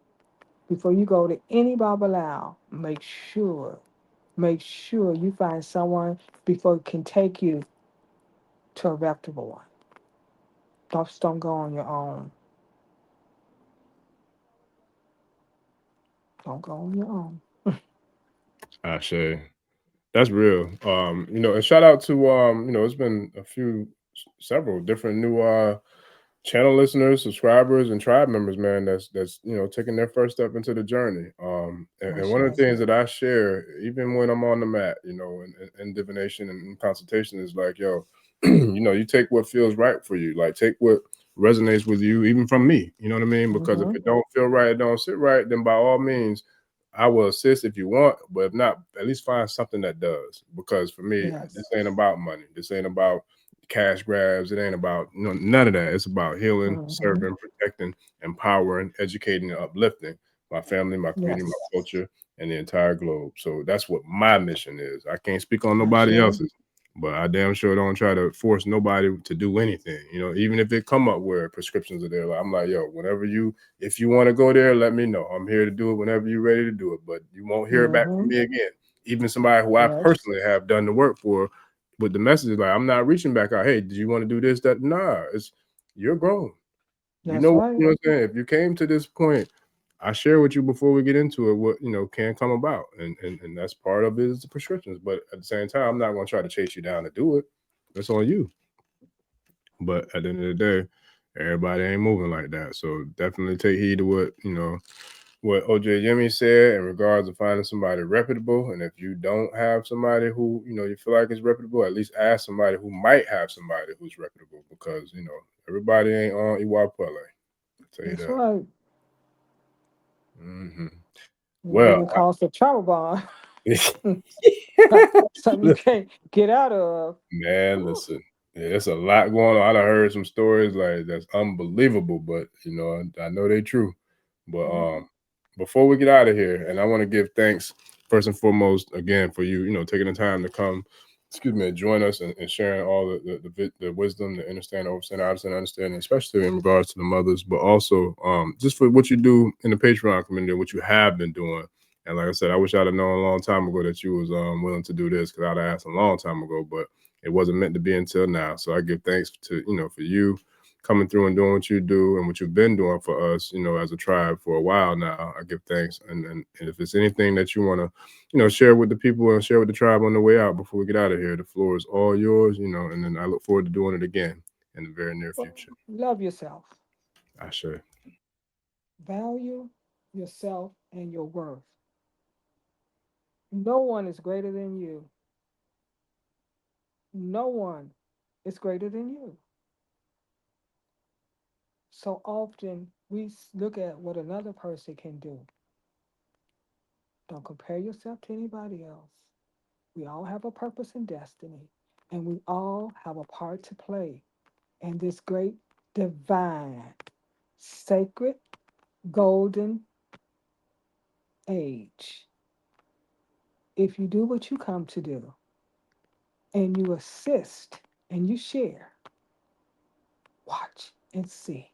before you go to any Babalawo, make sure you find someone before it can take you to a reputable one. Don't go on your own. Don't go on your own. I say. That's real. And shout out to it's been several different new channel listeners, subscribers, and tribe members, man, that's taking their first step into the journey. And That's one of right. the things that I share, even when I'm on the mat, in divination and consultation, is like, yo, you take what feels right for you, like take what resonates with you, even from me. You know what I mean? Because if Mm-hmm. it don't feel right, it don't sit right, then by all means, I will assist if you want, but if not, at least find something that does. Because for me, this Yes. ain't about money. This ain't about cash grabs. It ain't about none of that. It's about healing, Mm-hmm. serving, protecting, empowering, educating, and uplifting my family, my community, Yes. my culture, and the entire globe. So that's what my mission is. I can't speak on I nobody sure. else's, but I damn sure don't try to force nobody to do anything. Even if it come up where prescriptions are there, like, I'm like, yo, if you want to go there, let me know. I'm here to do it whenever you're ready to do it. But you won't hear it back from Mm-hmm. me again. Even somebody who I Yes. personally have done the work for, with the message, like, I'm not reaching back out. Hey, did you want to do this? That? Nah, you're grown. That's right. What I'm saying. If you came to this point, I share with you before we get into it what can come about, and that's part of it is the prescriptions. But at the same time, I'm not going to try to chase you down to do it. That's on you. But at the end of the day, everybody ain't moving like that. So definitely take heed to what Ojeyemi said in regards to finding somebody reputable. And if you don't have somebody who you feel like is reputable, at least ask somebody who might have somebody who's reputable, because everybody ain't on Iwapele. I'll tell you That's that. right. Hmm. And Well, then it calls for travel bond. I- Something you can't get out of. man, listen, yeah, there's a lot going on. I done heard some stories like that's unbelievable, but I know they true. But Mhm. before we get out of here, and I want to give thanks first and foremost again for taking the time to come, join us and sharing all the wisdom, the understanding, understanding, especially in regards to the mothers, but also just for what you do in the Patreon community, and what you have been doing. And like I said, I wish I'd have known a long time ago that you was willing to do this, because I'd have asked a long time ago, but it wasn't meant to be until now. So I give thanks to for you coming through and doing what you do and what you've been doing for us, as a tribe for a while now. I give thanks. And if it's anything that you want to, share with the people and share with the tribe on the way out before we get out of here, the floor is all yours, and then I look forward to doing it again in the very near Well, future. love yourself. I sure. Value yourself and your worth. No one is greater than you. No one is greater than you. So often we look at what another person can do. Don't compare yourself to anybody else. We all have a purpose and destiny, and we all have a part to play in this great, divine, sacred, golden age. If you do what you come to do, and you assist and you share, watch and see.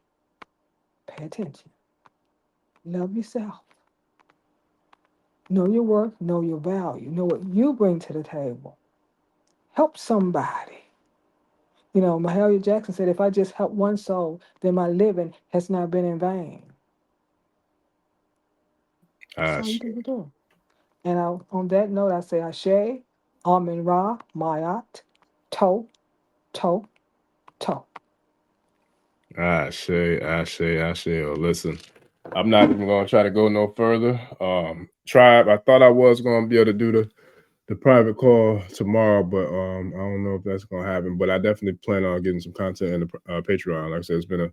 Pay attention. Love yourself. Know your worth, know your value, know what you bring to the table. Help somebody. You know, Mahalia Jackson said, if I just help one soul, then my living has not been in vain. That's all you can do. And on that note, I say Ashe, Amen Ra, Mayat, To, To, To. Ashe. Oh, listen, I'm not even gonna try to go no further. Tribe, I thought I was gonna be able to do the private call tomorrow, but I don't know if that's gonna happen. But I definitely plan on getting some content in the Patreon. Like I said, it's been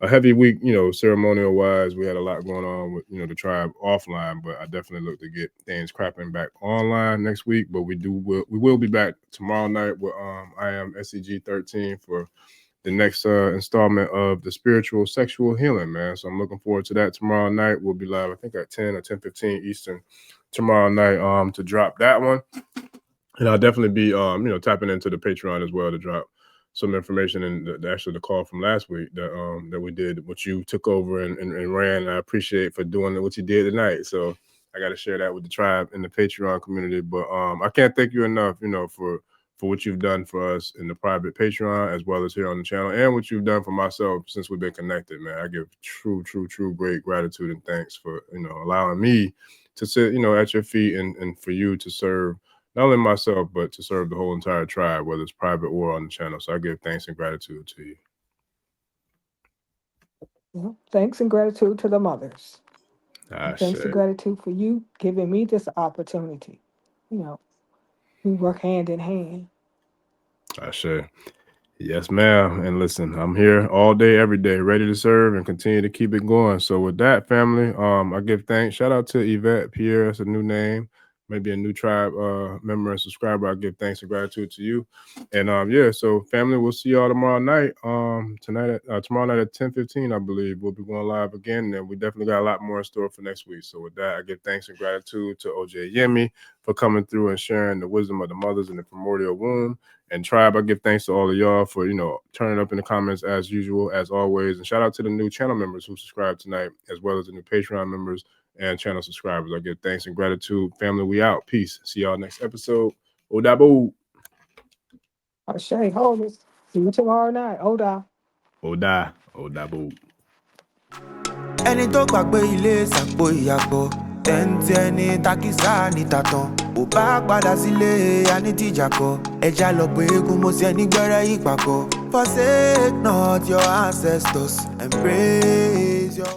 a heavy week, you know, ceremonial wise. We had a lot going on with, you know, the tribe offline, but I definitely look to get things crapping back online next week. But we will be back tomorrow night with I am SEG 13 for the next installment of the spiritual sexual healing, man. So I'm looking forward to that tomorrow night. We'll be live, I think, at 10 or 10:15 Eastern tomorrow night to drop that one. And I'll definitely be you know, tapping into the Patreon as well to drop some information and actually the call from last week that we did, what you took over and ran. I appreciate for doing what you did tonight. So I got to share that with the tribe and the Patreon community. But I can't thank you enough, you know, for what you've done for us in the private Patreon as well as here on the channel, and what you've done for myself since we've been connected, man. I give true great gratitude and thanks for, you know, allowing me to sit, you know, at your feet and for you to serve not only myself, but to serve the whole entire tribe, whether it's private or on the channel. So I give thanks and gratitude to you. Yeah. Thanks and gratitude to the mothers. And thanks and gratitude for you giving me this opportunity. You know, we work hand in hand. Ashe. Yes, ma'am. And listen, I'm here all day, every day, ready to serve and continue to keep it going. So with that, family, I give thanks. Shout out to Yvette Pierre. That's a new name, maybe a new tribe member and subscriber. I give thanks and gratitude to you. And yeah, so family, we'll see y'all tomorrow night. Tomorrow night at 10:15, I believe. We'll be going live again. And we definitely got a lot more in store for next week. So with that, I give thanks and gratitude to Ojeyemi for coming through and sharing the wisdom of the mothers in the primordial womb. And tribe, I give thanks to all of y'all for, you know, turning up in the comments as usual, as always. And shout out to the new channel members who subscribed tonight, as well as the new Patreon members and channel subscribers. I give thanks and gratitude. Family, we out. Peace. See y'all next episode. Odabo. Ashe, homies. See you tomorrow night. Oda. Odabo. ẹni tó gbàgbé ilé sàpò ìyàgbọ́ tẹ́ǹtì ẹni takísà ní tàtàn ò bá padà sílé anítìjàkọ ẹja lọ pé eégún mo sí ẹni gbẹ́rẹ́ ìpàkọ́ forsake not your ancestors and praise your.